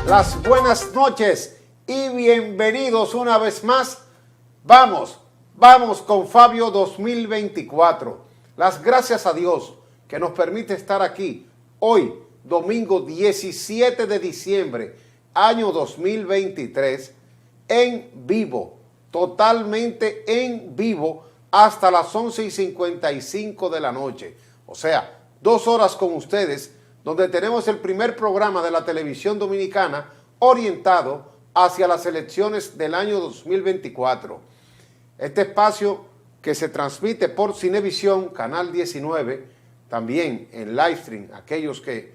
las buenas noches y bienvenidos una vez más. Vamos con Fabio 2024. Las gracias a Dios que nos permite estar aquí hoy, domingo 17 de diciembre, año 2023, en vivo, totalmente en vivo, hasta las 11:55 de la noche. O sea, 2 horas con ustedes, donde tenemos el primer programa de la televisión dominicana orientado hacia las elecciones del año 2024. Este espacio que se transmite por Cinevisión, Canal 19, también en livestream, aquellos que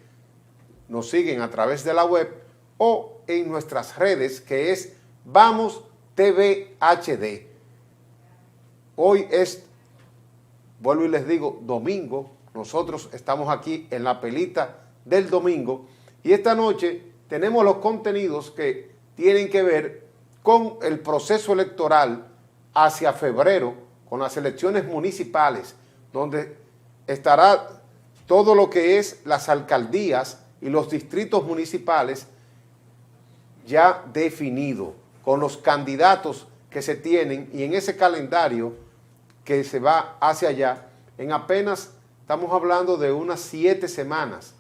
nos siguen a través de la web o en nuestras redes, que es Vamos TV HD. Hoy es, vuelvo y les digo, domingo. Nosotros estamos aquí en la pelita del domingo y esta noche tenemos los contenidos que tienen que ver con el proceso electoral hacia febrero, con las elecciones municipales, donde estará todo lo que es las alcaldías y los distritos municipales ya definido, con los candidatos que se tienen y en ese calendario que se va hacia allá, en apenas estamos hablando de unas 7 semanas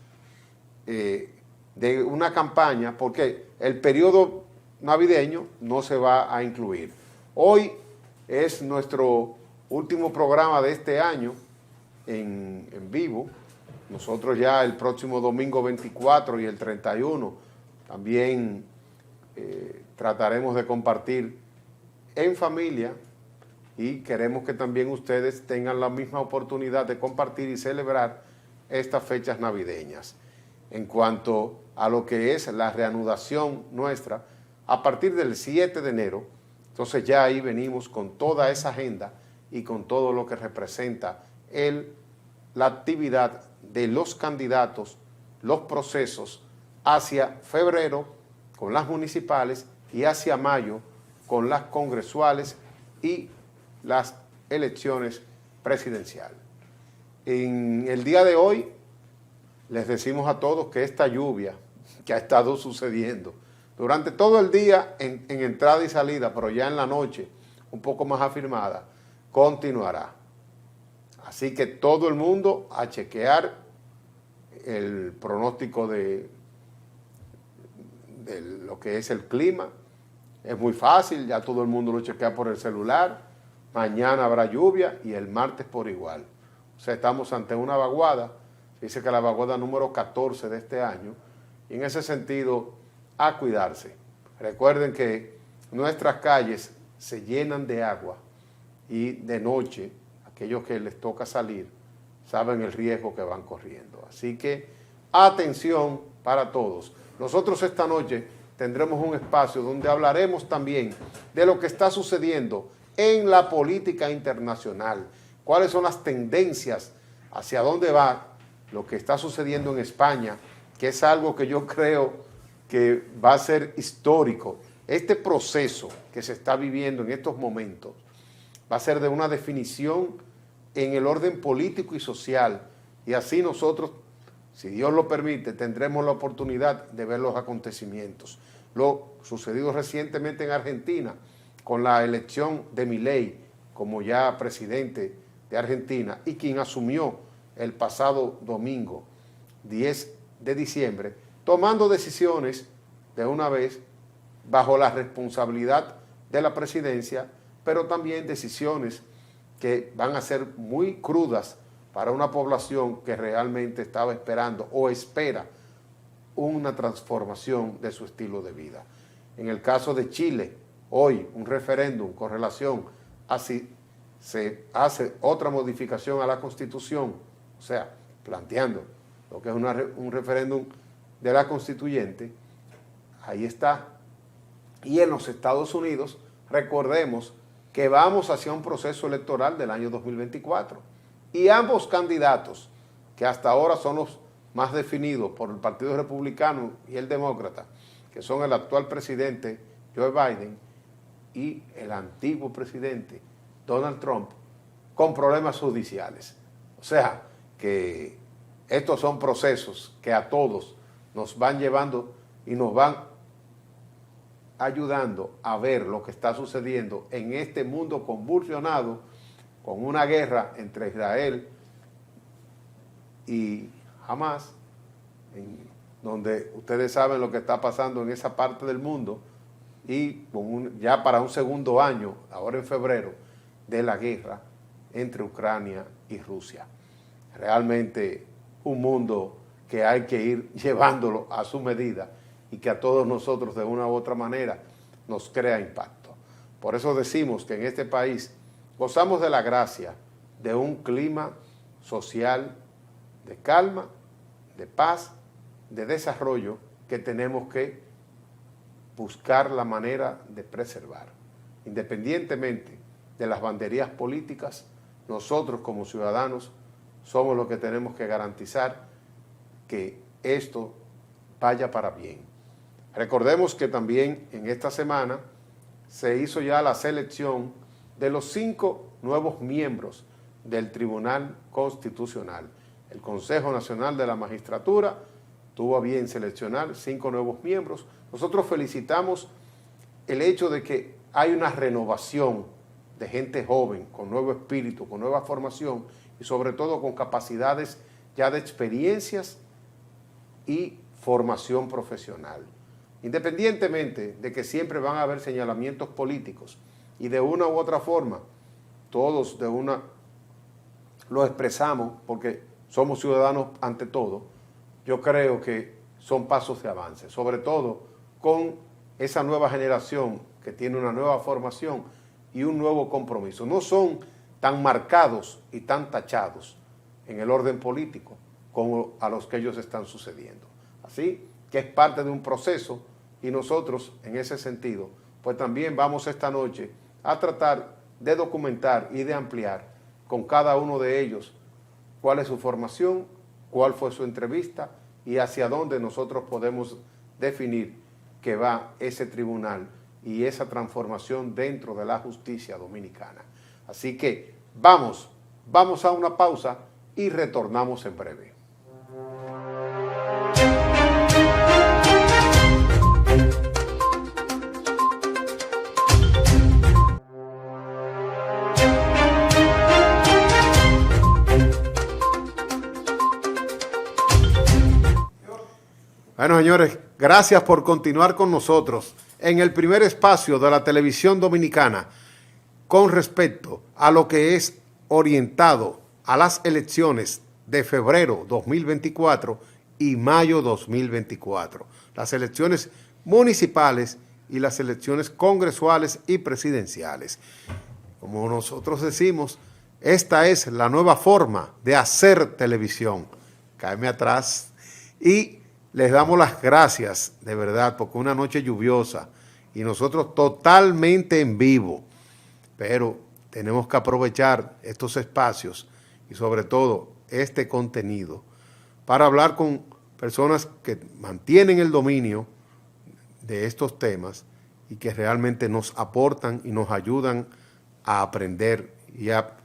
de una campaña, porque el periodo navideño no se va a incluir. Hoy es nuestro último programa de este año en vivo. Nosotros ya el próximo domingo 24 y el 31 también trataremos de compartir en familia, y queremos que también ustedes tengan la misma oportunidad de compartir y celebrar estas fechas navideñas. En cuanto a lo que es la reanudación nuestra, a partir del 7 de enero, entonces ya ahí venimos con toda esa agenda y con todo lo que representa la actividad de los candidatos, los procesos hacia febrero con las municipales y hacia mayo con las congresuales y las elecciones presidenciales. En el día de hoy les decimos a todos que esta lluvia que ha estado sucediendo durante todo el día en entrada y salida, pero ya en la noche un poco más afirmada, continuará. Así que todo el mundo a chequear el pronóstico de lo que es el clima. Es muy fácil, ya todo el mundo lo chequea por el celular. Mañana habrá lluvia y el martes por igual. O sea, estamos ante una vaguada. Se dice que la vaguada número 14 de este año. Y en ese sentido, a cuidarse. Recuerden que nuestras calles se llenan de agua y de noche, aquellos que les toca salir, saben el riesgo que van corriendo. Así que atención para todos. Nosotros esta noche tendremos un espacio donde hablaremos también de lo que está sucediendo en la política internacional, cuáles son las tendencias, hacia dónde va lo que está sucediendo en España, que es algo que yo creo que va a ser histórico. Este proceso que se está viviendo en estos momentos va a ser de una definición en el orden político y social, y así nosotros, si Dios lo permite, tendremos la oportunidad de ver los acontecimientos. Lo sucedido recientemente en Argentina, con la elección de Milei como ya presidente de Argentina y quien asumió el pasado domingo 10 de diciembre, tomando decisiones de una vez bajo la responsabilidad de la presidencia, pero también decisiones que van a ser muy crudas para una población que realmente estaba esperando o espera una transformación de su estilo de vida. En el caso de Chile, hoy un referéndum con relación a si se hace otra modificación a la Constitución, o sea, planteando lo que es un referéndum de la constituyente, ahí está. Y en los Estados Unidos, recordemos que vamos hacia un proceso electoral del año 2024 y ambos candidatos, que hasta ahora son los más definidos por el Partido Republicano y el Demócrata, que son el actual presidente Joe Biden y el antiguo presidente Donald Trump, con problemas judiciales. O sea, que estos son procesos que a todos nos van llevando y nos van ayudando a ver lo que está sucediendo en este mundo convulsionado con una guerra entre Israel y Hamas, donde ustedes saben lo que está pasando en esa parte del mundo, y ya para un segundo año, ahora en febrero, de la guerra entre Ucrania y Rusia. Realmente un mundo que hay que ir llevándolo a su medida y que a todos nosotros de una u otra manera nos crea impacto. Por eso decimos que en este país gozamos de la gracia de un clima social de calma, de paz, de desarrollo que tenemos que buscar la manera de preservar. Independientemente de las banderías políticas, nosotros como ciudadanos somos los que tenemos que garantizar que esto vaya para bien. Recordemos que también en esta semana se hizo ya la selección de los 5 nuevos miembros del Tribunal Constitucional. El Consejo Nacional de la Magistratura tuvo a bien seleccionar 5 nuevos miembros. Nosotros felicitamos el hecho de que hay una renovación de gente joven, con nuevo espíritu, con nueva formación y sobre todo con capacidades ya de experiencias y formación profesional. Independientemente de que siempre van a haber señalamientos políticos y de una u otra forma, todos lo expresamos porque somos ciudadanos ante todo, yo creo que son pasos de avance, sobre todo con esa nueva generación que tiene una nueva formación y un nuevo compromiso. No son tan marcados y tan tachados en el orden político como a los que ellos están sucediendo. Así que es parte de un proceso y nosotros en ese sentido pues también vamos esta noche a tratar de documentar y de ampliar con cada uno de ellos cuál es su formación, cuál fue su entrevista y hacia dónde nosotros podemos definir que va ese tribunal y esa transformación dentro de la justicia dominicana. Así que vamos a una pausa y retornamos en breve. Bueno, señores, gracias por continuar con nosotros en el primer espacio de la televisión dominicana con respecto a lo que es orientado a las elecciones de febrero 2024 y mayo 2024, las elecciones municipales y las elecciones congresuales y presidenciales. Como nosotros decimos, esta es la nueva forma de hacer televisión. Cáeme atrás y les damos las gracias, de verdad, porque una noche lluviosa y nosotros totalmente en vivo, pero tenemos que aprovechar estos espacios y sobre todo este contenido para hablar con personas que mantienen el dominio de estos temas y que realmente nos aportan y nos ayudan a aprender y a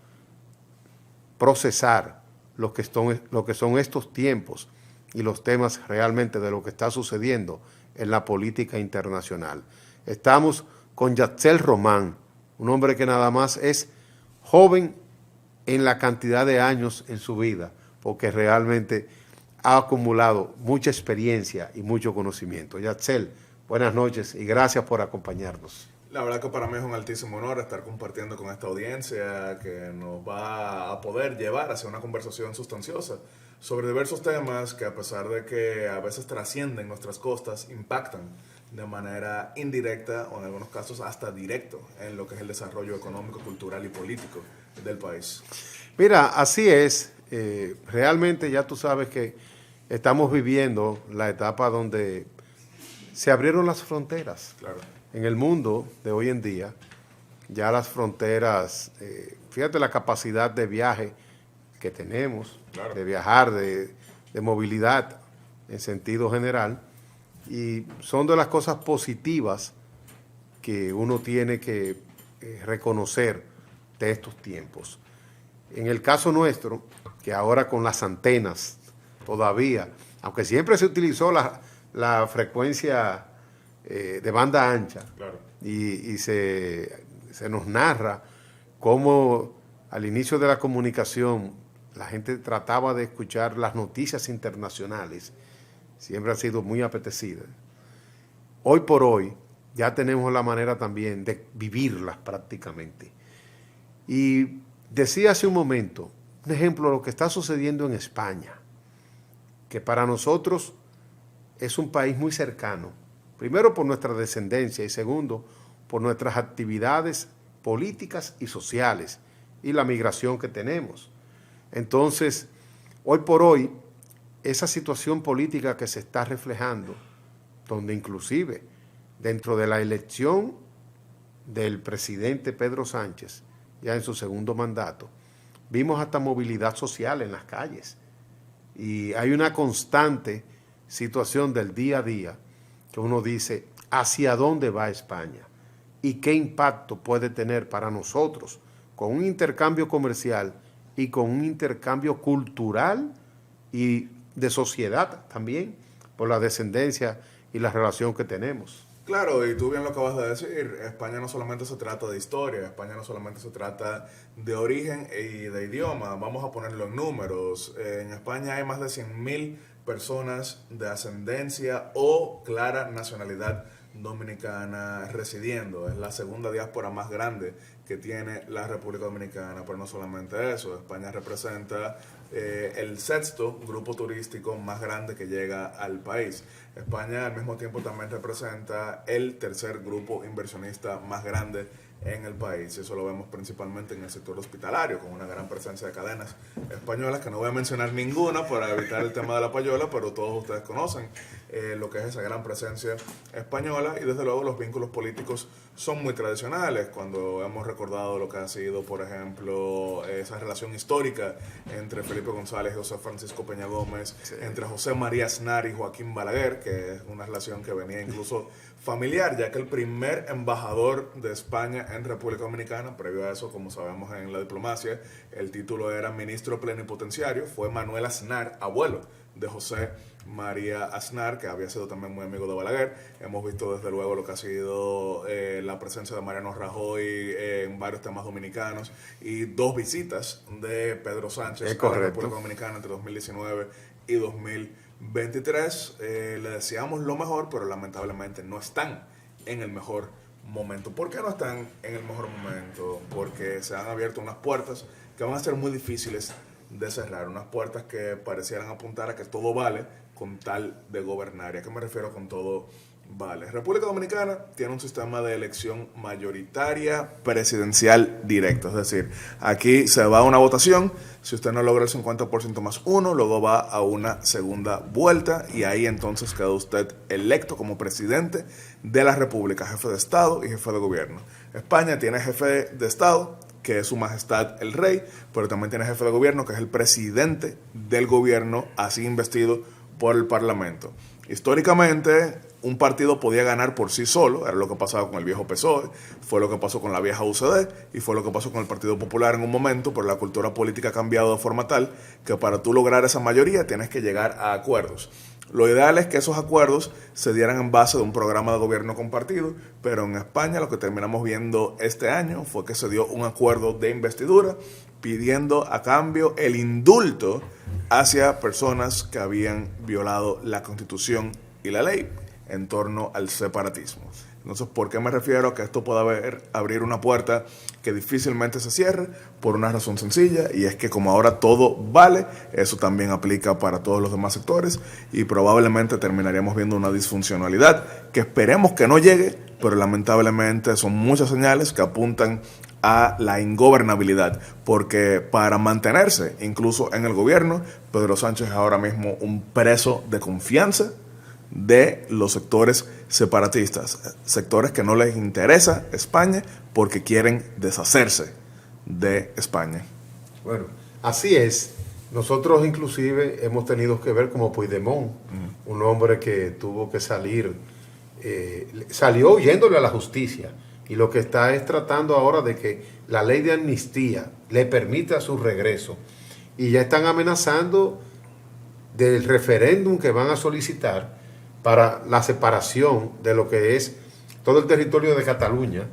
procesar lo que son estos tiempos y los temas realmente de lo que está sucediendo en la política internacional. Estamos con Yatzell Román, un hombre que nada más es joven en la cantidad de años en su vida, porque realmente ha acumulado mucha experiencia y mucho conocimiento. Yatzell, buenas noches y gracias por acompañarnos. La verdad que para mí es un altísimo honor estar compartiendo con esta audiencia que nos va a poder llevar hacia una conversación sustanciosa sobre diversos temas que, a pesar de que a veces trascienden nuestras costas, impactan de manera indirecta o en algunos casos hasta directo en lo que es el desarrollo económico, cultural y político del país. Mira, así es. Realmente ya tú sabes que estamos viviendo la etapa donde se abrieron las fronteras. Claro. En el mundo de hoy en día, ya las fronteras, fíjate la capacidad de viaje que tenemos, claro, de viajar, de movilidad en sentido general, y son de las cosas positivas que uno tiene que reconocer de estos tiempos. En el caso nuestro, que ahora con las antenas todavía, aunque siempre se utilizó la frecuencia de banda ancha. Claro. Y se nos narra cómo al inicio de la comunicación la gente trataba de escuchar las noticias internacionales. Siempre han sido muy apetecidas. Hoy por hoy ya tenemos la manera también de vivirlas prácticamente. Y decía hace un momento, un ejemplo de lo que está sucediendo en España, que para nosotros es un país muy cercano. Primero por nuestra descendencia y segundo por nuestras actividades políticas y sociales y la migración que tenemos. Entonces, hoy por hoy, esa situación política que se está reflejando, donde inclusive dentro de la elección del presidente Pedro Sánchez, ya en su segundo mandato, vimos hasta movilidad social en las calles. Y hay una constante situación del día a día que uno dice, ¿hacia dónde va España? ¿Y qué impacto puede tener para nosotros con un intercambio comercial y con un intercambio cultural y de sociedad también, por la descendencia y la relación que tenemos? Claro, y tú bien lo acabas de decir, España no solamente se trata de historia, España no solamente se trata de origen y de idioma, vamos a ponerlo en números. En España hay más de 100.000 personas de ascendencia o clara nacionalidad dominicana residiendo. Es la segunda diáspora más grande que tiene la República Dominicana, pero no solamente eso, España representa el sexto grupo turístico más grande que llega al país. España al mismo tiempo también representa el tercer grupo inversionista más grande en el país. Eso lo vemos principalmente en el sector hospitalario, con una gran presencia de cadenas españolas, que no voy a mencionar ninguna para evitar el tema de la payola, pero todos ustedes conocen lo que es esa gran presencia española, y desde luego los vínculos políticos son muy tradicionales. Cuando hemos recordado lo que ha sido, por ejemplo, esa relación histórica entre Felipe González y José Francisco Peña Gómez, sí, entre José María Aznar y Joaquín Balaguer, que es una relación que venía incluso familiar, ya que el primer embajador de España en República Dominicana, previo a eso, como sabemos en la diplomacia, el título era ministro plenipotenciario, fue Manuel Aznar, abuelo de José María Aznar, que había sido también muy amigo de Balaguer. Hemos visto desde luego lo que ha sido la presencia de Mariano Rajoy en varios temas dominicanos, y 2 visitas de Pedro Sánchez a la República Dominicana entre 2019 y 2023. Le deseamos lo mejor, pero lamentablemente no están en el mejor momento. ¿Por qué no están en el mejor momento? Porque se han abierto unas puertas que van a ser muy difíciles de cerrar, unas puertas que parecieran apuntar a que todo vale con tal de gobernar. ¿Y a qué me refiero con todo vale? República Dominicana tiene un sistema de elección mayoritaria presidencial directa, es decir, aquí se va a una votación, si usted no logra el 50% más uno, luego va a una segunda vuelta, y ahí entonces queda usted electo como presidente de la República, jefe de Estado y jefe de gobierno. España tiene jefe de Estado, que es su majestad el rey, pero también tiene jefe de gobierno, que es el presidente del gobierno, así investido por el Parlamento. Históricamente, un partido podía ganar por sí solo, era lo que pasaba con el viejo PSOE, fue lo que pasó con la vieja UCD y fue lo que pasó con el Partido Popular en un momento, pero la cultura política ha cambiado de forma tal que para tú lograr esa mayoría tienes que llegar a acuerdos. Lo ideal es que esos acuerdos se dieran en base de un programa de gobierno compartido, pero en España lo que terminamos viendo este año fue que se dio un acuerdo de investidura pidiendo a cambio el indulto hacia personas que habían violado la Constitución y la ley en torno al separatismo. Entonces, ¿por qué me refiero a que esto pueda abrir una puerta que difícilmente se cierre? Por una razón sencilla, y es que como ahora todo vale, eso también aplica para todos los demás sectores, y probablemente terminaríamos viendo una disfuncionalidad que esperemos que no llegue, pero lamentablemente son muchas señales que apuntan a la ingobernabilidad, porque para mantenerse incluso en el gobierno, Pedro Sánchez es ahora mismo un preso de confianza de los sectores separatistas, sectores que no les interesa España porque quieren deshacerse de España. Bueno, así es. Nosotros inclusive hemos tenido que ver como Puigdemont, un hombre que tuvo que salir, salió huyéndole a la justicia, y lo que está es tratando ahora de que la ley de amnistía le permita su regreso, y ya están amenazando del referéndum que van a solicitar para la separación de lo que es todo el territorio de Cataluña,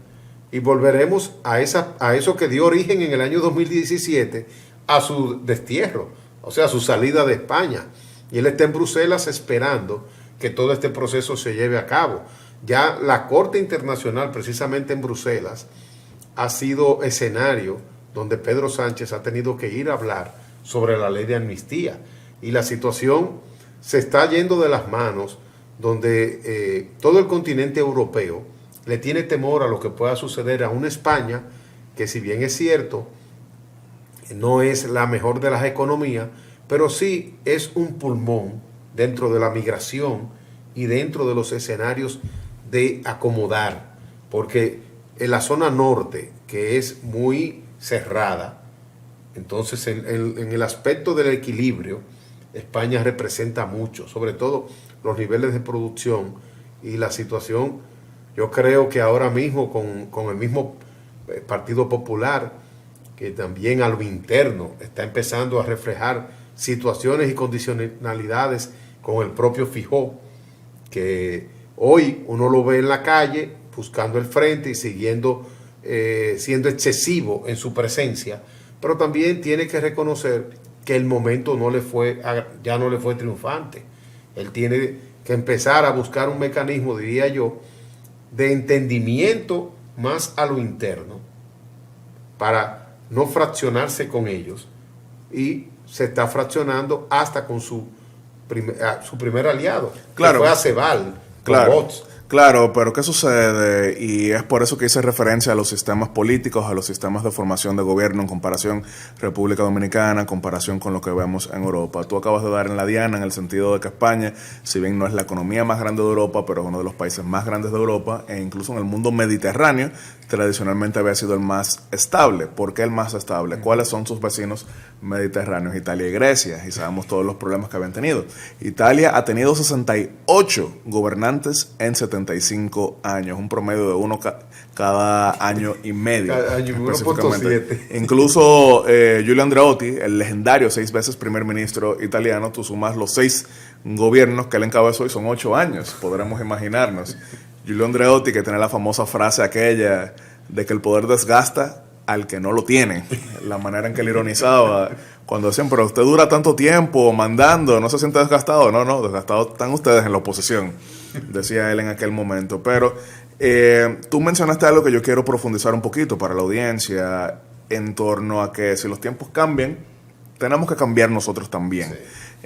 y volveremos a eso que dio origen en el año 2017 a su destierro, o sea, a su salida de España. Y él está en Bruselas esperando que todo este proceso se lleve a cabo. Ya la Corte Internacional, precisamente en Bruselas, ha sido escenario donde Pedro Sánchez ha tenido que ir a hablar sobre la ley de amnistía. Y la situación se está yendo de las manos, donde todo el continente europeo le tiene temor a lo que pueda suceder a una España que, si bien es cierto, no es la mejor de las economías, pero sí es un pulmón dentro de la migración y dentro de los escenarios de acomodar, porque en la zona norte, que es muy cerrada, entonces en el aspecto del equilibrio, España representa mucho, sobre todo los niveles de producción y la situación. Yo creo que ahora mismo con el mismo Partido Popular, que también a lo interno está empezando a reflejar situaciones y condicionalidades con el propio Feijóo, que hoy uno lo ve en la calle buscando el frente y siendo excesivo en su presencia, pero también tiene que reconocer que el momento ya no le fue triunfante. Él tiene que empezar a buscar un mecanismo, diría yo, de entendimiento más a lo interno, para no fraccionarse con ellos, y se está fraccionando hasta con su primer aliado, claro, que fue Aceval, claro, con Vox. Claro, pero ¿qué sucede? Y es por eso que hice referencia a los sistemas políticos, a los sistemas de formación de gobierno en comparación República Dominicana, en comparación con lo que vemos en Europa. Tú acabas de dar en la diana en el sentido de que España, si bien no es la economía más grande de Europa, pero es uno de los países más grandes de Europa, e incluso en el mundo mediterráneo, tradicionalmente había sido el más estable. ¿Por qué el más estable? ¿Cuáles son sus vecinos mediterráneos? Italia y Grecia, y sabemos todos los problemas que habían tenido. Italia ha tenido 68 gobernantes en 75 años, un promedio de uno cada año y medio. Cada año, 1.7. Incluso Giulio Andreotti, el legendario 6 veces primer ministro italiano, tú sumas los 6 gobiernos que él encabezó y son 8 años, podremos imaginarnos. Giulio Andreotti, que tiene la famosa frase aquella de que el poder desgasta al que no lo tiene, la manera en que él ironizaba cuando decían, pero usted dura tanto tiempo mandando, ¿no se siente desgastado? No, desgastados están ustedes en la oposición, decía él en aquel momento. Pero tú mencionaste algo que yo quiero profundizar un poquito para la audiencia, en torno a que si los tiempos cambian, tenemos que cambiar nosotros también. Sí.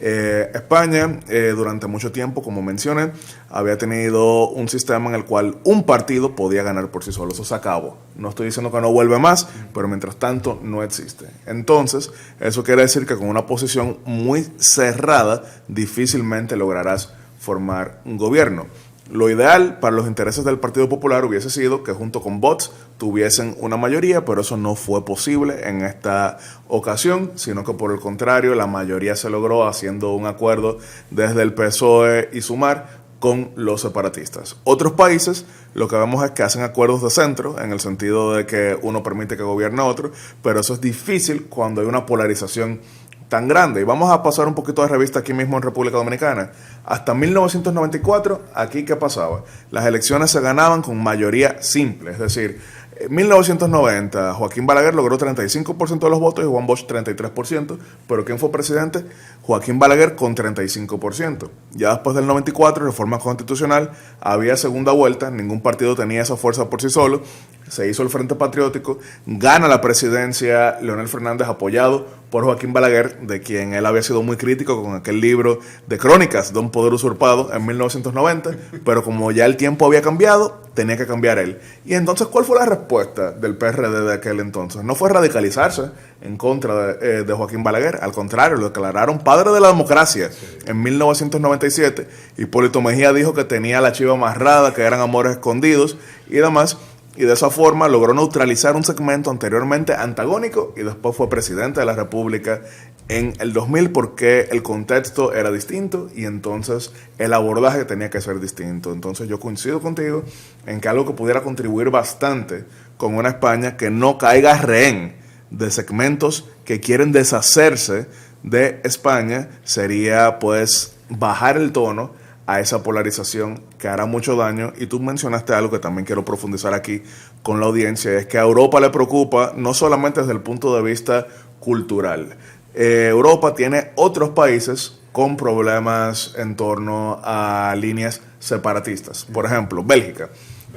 España, durante mucho tiempo, como mencioné, había tenido un sistema en el cual un partido podía ganar por sí solo. Eso se acabó. No estoy diciendo que no vuelve más, pero mientras tanto no existe. Entonces, eso quiere decir que con una posición muy cerrada, difícilmente lograrás formar un gobierno. Lo ideal para los intereses del Partido Popular hubiese sido que junto con Vox tuviesen una mayoría, pero eso no fue posible en esta ocasión, sino que por el contrario, la mayoría se logró haciendo un acuerdo desde el PSOE y Sumar con los separatistas. Otros países lo que vemos es que hacen acuerdos de centro, en el sentido de que uno permite que gobierne otro, pero eso es difícil cuando hay una polarización tan grande. Y vamos a pasar un poquito de revista aquí mismo en República Dominicana. Hasta 1994, aquí ¿qué pasaba? Las elecciones se ganaban con mayoría simple, es decir, en 1990 Joaquín Balaguer logró 35% de los votos y Juan Bosch 33%, pero ¿quién fue presidente? Joaquín Balaguer con 35%. Ya después del 94, reforma constitucional, había segunda vuelta, ningún partido tenía esa fuerza por sí solo, se hizo el Frente Patriótico, gana la presidencia Leonel Fernández apoyado por Joaquín Balaguer, de quien él había sido muy crítico con aquel libro de crónicas de un poder usurpado en 1990, pero como ya el tiempo había cambiado, tenía que cambiar él. Y entonces, ¿cuál fue la respuesta del PRD de aquel entonces? No fue radicalizarse en contra de Joaquín Balaguer, al contrario, lo declararon padre de la democracia. En 1997, Hipólito Mejía dijo que tenía la chiva amarrada, que eran amores escondidos y demás, y de esa forma logró neutralizar un segmento anteriormente antagónico y después fue presidente de la República en el 2000 porque el contexto era distinto y entonces el abordaje tenía que ser distinto. Entonces yo coincido contigo en que algo que pudiera contribuir bastante con una España que no caiga rehén de segmentos que quieren deshacerse de España sería pues bajar el tono, a esa polarización que hará mucho daño. Y tú mencionaste algo que también quiero profundizar aquí con la audiencia, es que a Europa le preocupa no solamente desde el punto de vista cultural. Europa tiene otros países con problemas en torno a líneas separatistas. Por ejemplo, Bélgica.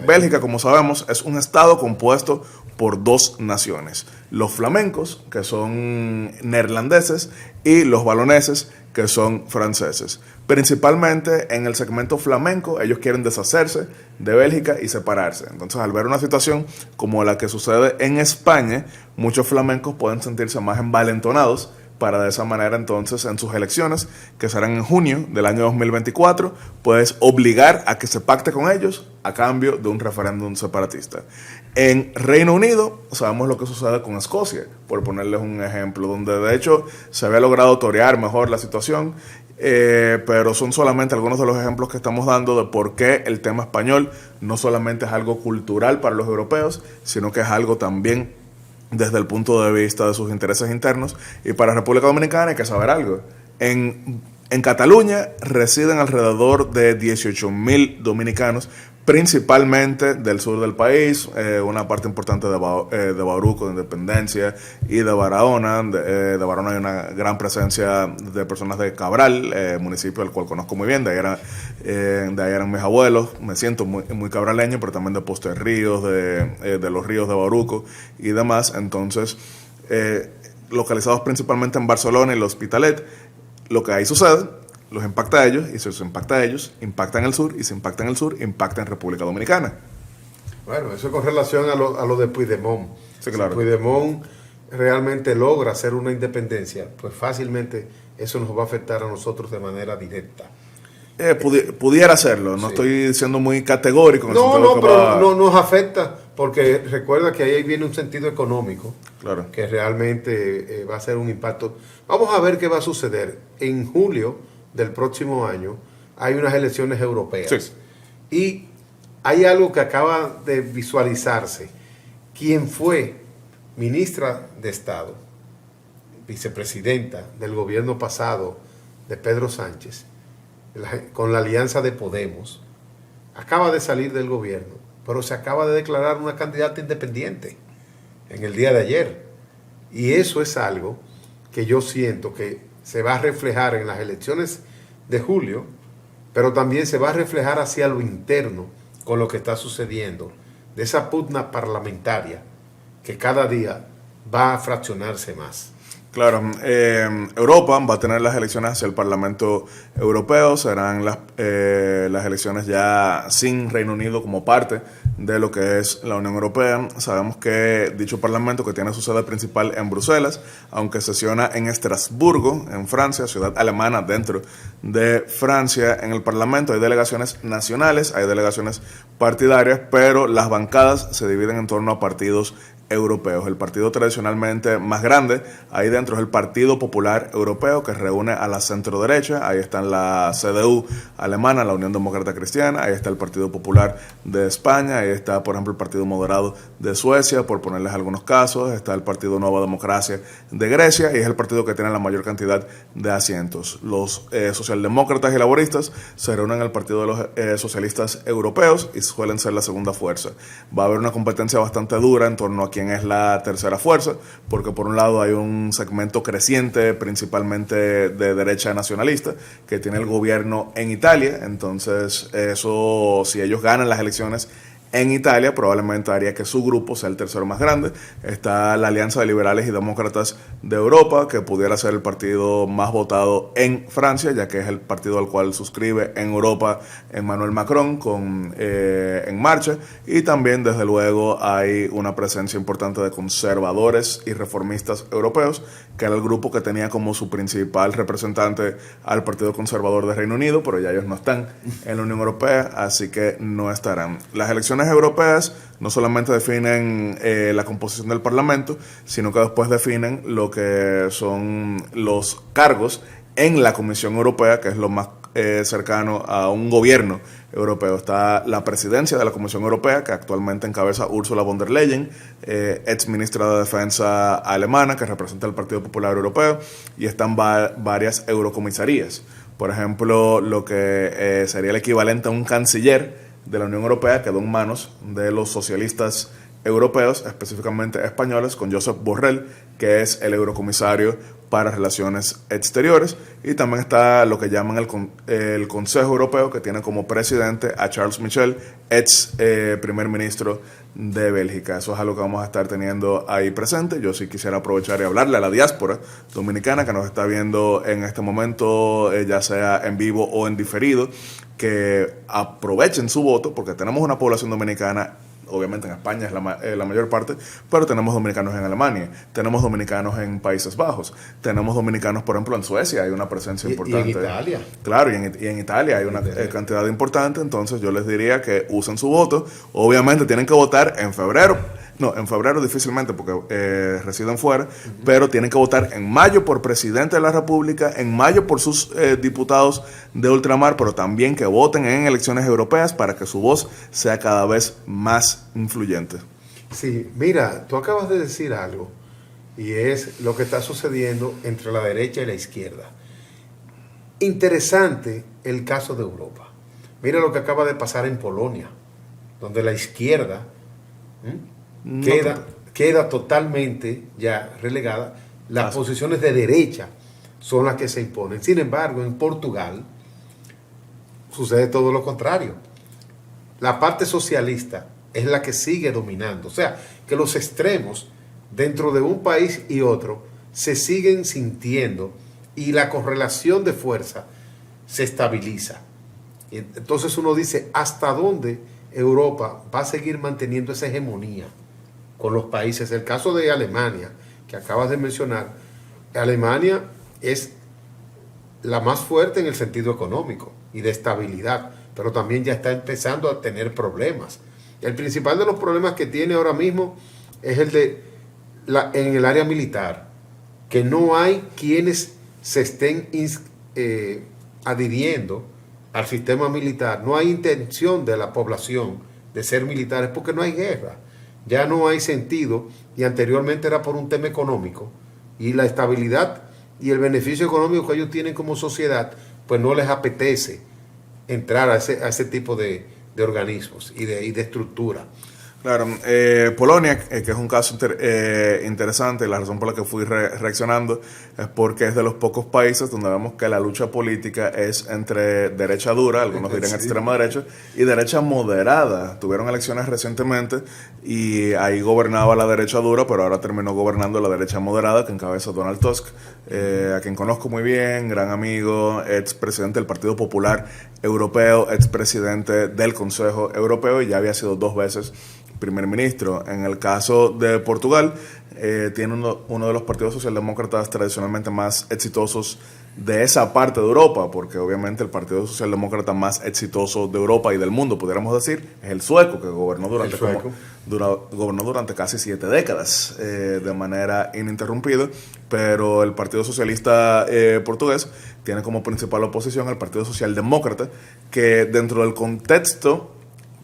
Bélgica, como sabemos, es un estado compuesto por dos naciones. Los flamencos, que son neerlandeses, y los valoneses, que son franceses. Principalmente en el segmento flamenco, ellos quieren deshacerse de Bélgica y separarse. Entonces, al ver una situación como la que sucede en España, muchos flamencos pueden sentirse más envalentonados para de esa manera entonces en sus elecciones, que serán en junio del año 2024, puedes obligar a que se pacte con ellos a cambio de un referéndum separatista. En Reino Unido sabemos lo que sucede con Escocia, por ponerles un ejemplo, donde de hecho se había logrado torear mejor la situación, pero son solamente algunos de los ejemplos que estamos dando de por qué el tema español no solamente es algo cultural para los europeos, sino que es algo también desde el punto de vista de sus intereses internos. Y para República Dominicana hay que saber algo. En Cataluña residen alrededor de 18,000 dominicanos, principalmente del sur del país, una parte importante de Bauruco, de Independencia y de Barahona. De Barahona hay una gran presencia de personas de Cabral, municipio al cual conozco muy bien, de ahí eran mis abuelos. Me siento muy cabraleño, pero también de Poste de Ríos, de los ríos de Bauruco y demás. Entonces, localizados principalmente en Barcelona y el Hospitalet, lo que ahí sucede los impacta a ellos, y si los impacta a ellos, impacta en el sur, y si impacta en el sur, impacta en República Dominicana. Bueno, eso con relación a lo de Puigdemont. Sí, claro. Si Puigdemont realmente logra hacer una independencia, pues fácilmente eso nos va a afectar a nosotros de manera directa. Pudiera hacerlo, no estoy siendo muy categórico. Pero no nos afecta, porque recuerda que ahí viene un sentido económico, claro, que realmente va a ser un impacto. Vamos a ver qué va a suceder. En julio del próximo año hay unas elecciones europeas. Sí. Y hay algo que acaba de visualizarse. Quien fue ministra de Estado, vicepresidenta del gobierno pasado de Pedro Sánchez, con la alianza de Podemos, acaba de salir del gobierno, pero se acaba de declarar una candidata independiente en el día de ayer. Y eso es algo que yo siento que se va a reflejar en las elecciones de julio, pero también se va a reflejar hacia lo interno con lo que está sucediendo, de esa pugna parlamentaria que cada día va a fraccionarse más. Claro, Europa va a tener las elecciones hacia el Parlamento Europeo, serán las elecciones ya sin Reino Unido como parte de lo que es la Unión Europea. Sabemos que dicho Parlamento, que tiene su sede principal en Bruselas, aunque sesiona en Estrasburgo, en Francia, ciudad alemana dentro de Francia, en el Parlamento hay delegaciones nacionales, hay delegaciones partidarias, pero las bancadas se dividen en torno a partidos europeos. El partido tradicionalmente más grande ahí dentro es el Partido Popular Europeo, que reúne a la centro derecha. Ahí están la CDU alemana, la Unión Demócrata Cristiana, ahí está el Partido Popular de España, ahí está por ejemplo el Partido Moderado de Suecia, por ponerles algunos casos, está el Partido Nueva Democracia de Grecia, y es el partido que tiene la mayor cantidad de asientos. Los socialdemócratas y laboristas se reúnen al Partido de los Socialistas Europeos y suelen ser la segunda fuerza. Va a haber una competencia bastante dura en torno a quién es la tercera fuerza, porque por un lado hay un segmento creciente, principalmente de derecha nacionalista, que tiene el gobierno en Italia. Entonces eso, si ellos ganan las elecciones en Italia, probablemente haría que su grupo sea el tercero más grande. Está la Alianza de Liberales y Demócratas de Europa, que pudiera ser el partido más votado en Francia, ya que es el partido al cual suscribe en Europa Emmanuel Macron con En Marcha. Y también, desde luego, hay una presencia importante de conservadores y reformistas europeos, que era el grupo que tenía como su principal representante al Partido Conservador de Reino Unido, pero ya ellos no están en la Unión Europea, así que no estarán. Las elecciones europeas no solamente definen la composición del Parlamento, sino que después definen lo que son los cargos en la Comisión Europea, que es lo más cercano a un gobierno europeo. Está la presidencia de la Comisión Europea, que actualmente encabeza Ursula von der Leyen, ex ministra de Defensa alemana, que representa el Partido Popular Europeo, y están varias eurocomisarías. Por ejemplo, lo que sería el equivalente a un canciller de la Unión Europea quedó en manos de los socialistas europeos, específicamente españoles, con Josep Borrell, que es el eurocomisario para Relaciones Exteriores, y también está lo que llaman el Consejo Europeo, que tiene como presidente a Charles Michel, ex primer ministro de Bélgica. Eso es algo que vamos a estar teniendo ahí presente. Yo sí quisiera aprovechar y hablarle a la diáspora dominicana que nos está viendo en este momento, ya sea en vivo o en diferido, que aprovechen su voto, porque tenemos una población dominicana. Obviamente en España es la mayor parte, pero tenemos dominicanos en Alemania, tenemos dominicanos en Países Bajos, tenemos dominicanos, por ejemplo, en Suecia hay una presencia importante. Y en Italia. Claro, y en Italia hay una cantidad importante, entonces yo les diría que usen su voto. Obviamente tienen que votar en febrero. No, en febrero difícilmente porque residen fuera, pero tienen que votar en mayo por presidente de la República, en mayo por sus diputados de ultramar, pero también que voten en elecciones europeas para que su voz sea cada vez más influyente. Sí, mira, tú acabas de decir algo, y es lo que está sucediendo entre la derecha y la izquierda. Interesante el caso de Europa. Mira lo que acaba de pasar en Polonia, donde la izquierda queda totalmente ya relegada. Las posiciones de derecha son las que se imponen. Sin embargo, en Portugal sucede todo lo contrario. La parte socialista es la que sigue dominando. O sea, que los extremos dentro de un país y otro se siguen sintiendo y la correlación de fuerza se estabiliza. Entonces uno dice, ¿hasta dónde Europa va a seguir manteniendo esa hegemonía con los países? El caso de Alemania, que acabas de mencionar, Alemania es la más fuerte en el sentido económico y de estabilidad, pero también ya está empezando a tener problemas. El principal de los problemas que tiene ahora mismo es en el área militar, que no hay quienes se estén adhiriendo al sistema militar. No hay intención de la población de ser militares porque no hay guerra. Ya no hay sentido, y anteriormente era por un tema económico, y la estabilidad y el beneficio económico que ellos tienen como sociedad, pues no les apetece entrar a ese tipo de organismos y de estructura. Claro, Polonia, que es un caso interesante, la razón por la que fui reaccionando es porque es de los pocos países donde vemos que la lucha política es entre derecha dura, algunos dirían extrema derecha, y derecha moderada. Tuvieron elecciones recientemente y ahí gobernaba la derecha dura, pero ahora terminó gobernando la derecha moderada, que encabeza Donald Tusk, a quien conozco muy bien, gran amigo, ex presidente del Partido Popular Europeo, ex presidente del Consejo Europeo, y ya había sido 2 veces primer ministro. En el caso de Portugal, tiene uno de los partidos socialdemócratas tradicionalmente más exitosos de esa parte de Europa, porque obviamente el partido socialdemócrata más exitoso de Europa y del mundo, pudiéramos decir, es el sueco, que gobernó durante casi 7 décadas de manera ininterrumpida, pero el Partido Socialista portugués tiene como principal oposición al Partido Socialdemócrata, que dentro del contexto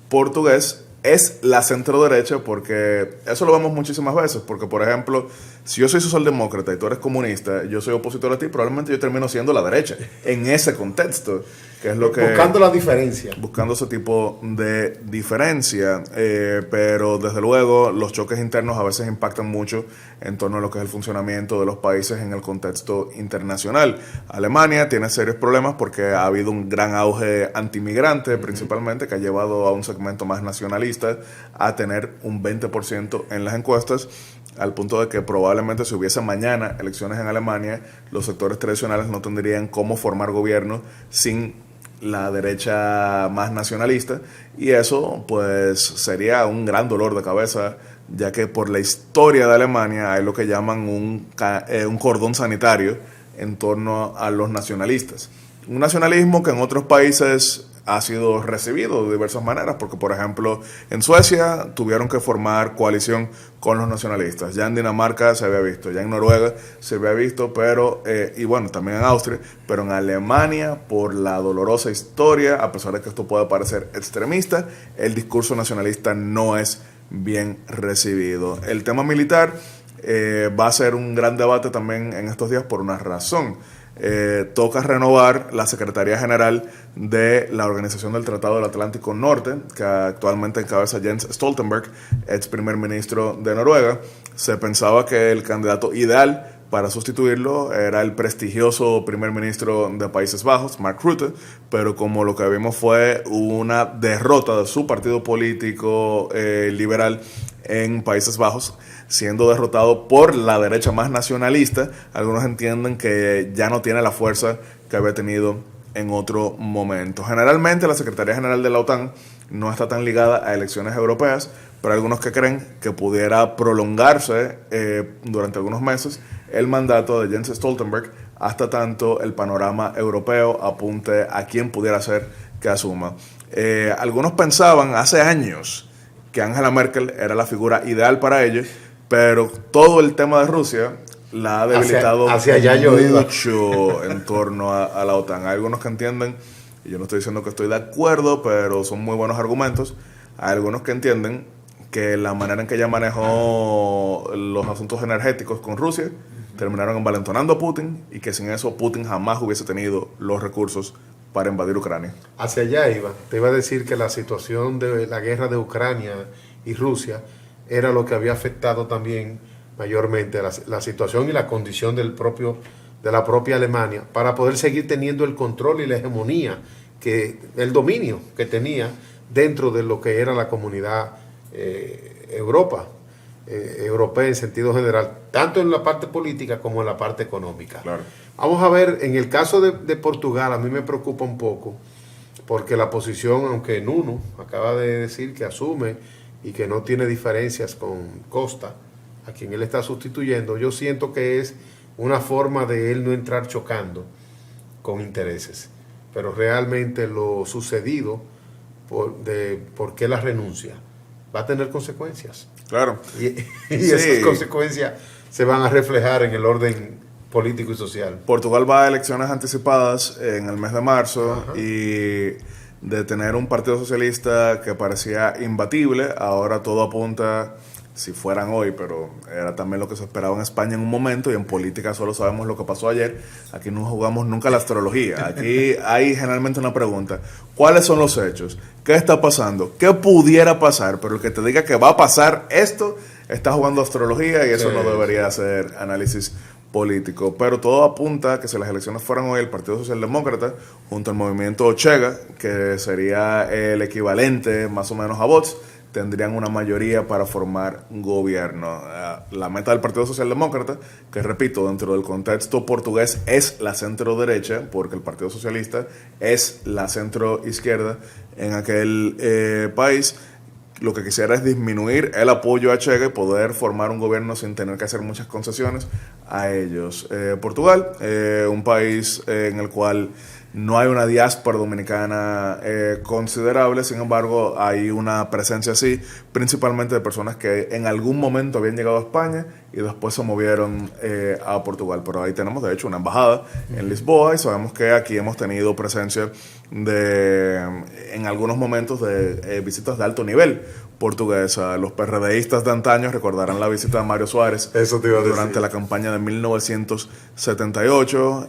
portugués es la centro derecha, porque eso lo vemos muchísimas veces, porque por ejemplo, si yo soy socialdemócrata y tú eres comunista, yo soy opositor a ti, probablemente yo termino siendo la derecha, en ese contexto, que es lo que... Buscando la diferencia. Buscando ese tipo de diferencia, pero desde luego los choques internos a veces impactan mucho en torno a lo que es el funcionamiento de los países en el contexto internacional. Alemania tiene serios problemas porque ha habido un gran auge antimigrante, principalmente, que ha llevado a un segmento más nacionalista a tener un 20% en las encuestas, al punto de que probablemente si hubiese mañana elecciones en Alemania, los sectores tradicionales no tendrían cómo formar gobierno sin la derecha más nacionalista, y eso pues sería un gran dolor de cabeza, ya que por la historia de Alemania hay lo que llaman un cordón sanitario en torno a los nacionalistas. Un nacionalismo que en otros países ha sido recibido de diversas maneras, porque por ejemplo en Suecia tuvieron que formar coalición con los nacionalistas, ya en Dinamarca se había visto, ya en Noruega se había visto, pero y bueno, también en Austria, pero en Alemania, por la dolorosa historia, a pesar de que esto puede parecer extremista, el discurso nacionalista no es bien recibido. El tema militar va a ser un gran debate también en estos días por una razón. toca renovar la Secretaría General de la Organización del Tratado del Atlántico Norte, que actualmente encabeza Jens Stoltenberg, ex primer ministro de Noruega. Se pensaba que el candidato ideal para sustituirlo era el prestigioso primer ministro de Países Bajos, Mark Rutte, pero como lo que vimos fue una derrota de su partido político liberal en Países Bajos, siendo derrotado por la derecha más nacionalista, algunos entienden que ya no tiene la fuerza que había tenido en otro momento. Generalmente la Secretaría General de la OTAN no está tan ligada a elecciones europeas, pero hay algunos que creen que pudiera prolongarse durante algunos meses el mandato de Jens Stoltenberg hasta tanto el panorama europeo apunte a quién pudiera ser que asuma. Algunos pensaban hace años que Angela Merkel era la figura ideal para ellos, pero todo el tema de Rusia la ha debilitado mucho en torno a la OTAN. Hay algunos que entienden, y yo no estoy diciendo que estoy de acuerdo, pero son muy buenos argumentos. Hay algunos que entienden que la manera en que ella manejó los asuntos energéticos con Rusia terminaron envalentonando a Putin, y que sin eso Putin jamás hubiese tenido los recursos para invadir Ucrania. Hacia allá iba. Te iba a decir que la situación de la guerra de Ucrania y Rusia era lo que había afectado también mayormente la situación y la condición de la propia Alemania para poder seguir teniendo el control y la hegemonía, el dominio que tenía dentro de lo que era la comunidad europea en sentido general, tanto en la parte política como en la parte económica. Claro. Vamos a ver, en el caso de Portugal, a mí me preocupa un poco, porque la posición, aunque Nuno acaba de decir que asume y que no tiene diferencias con Costa, a quien él está sustituyendo, yo siento que es una forma de él no entrar chocando con intereses. Pero realmente lo sucedido, por qué la renuncia, va a tener consecuencias. Claro. Y esas consecuencias se van a reflejar en el orden político y social. Portugal va a elecciones anticipadas en el mes de marzo. Ajá. Y de tener un partido socialista que parecía imbatible, ahora todo apunta, si fueran hoy, pero era también lo que se esperaba en España en un momento, y en política solo sabemos lo que pasó ayer. Aquí no jugamos nunca la astrología. Aquí hay generalmente una pregunta: ¿cuáles son los hechos? ¿Qué está pasando? ¿Qué pudiera pasar? Pero el que te diga que va a pasar esto está jugando astrología, y eso no debería ser análisis político. Pero todo apunta a que si las elecciones fueran hoy, el Partido Socialdemócrata junto al movimiento Chega, que sería el equivalente más o menos a Vox, tendrían una mayoría para formar un gobierno. La meta del Partido Socialdemócrata, que repito, dentro del contexto portugués es la centro-derecha, porque el Partido Socialista es la centro-izquierda en aquel país, lo que quisiera es disminuir el apoyo a Chega y poder formar un gobierno sin tener que hacer muchas concesiones a ellos. Portugal, un país en el cual no hay una diáspora dominicana considerable, sin embargo hay una presencia así, principalmente de personas que en algún momento habían llegado a España y después se movieron a Portugal. Pero ahí tenemos de hecho una embajada en Lisboa, y sabemos que aquí hemos tenido presencia en algunos momentos de visitas de alto nivel portuguesa. Los PRDistas de antaño recordarán la visita de Mario Suárez durante la campaña de 1978.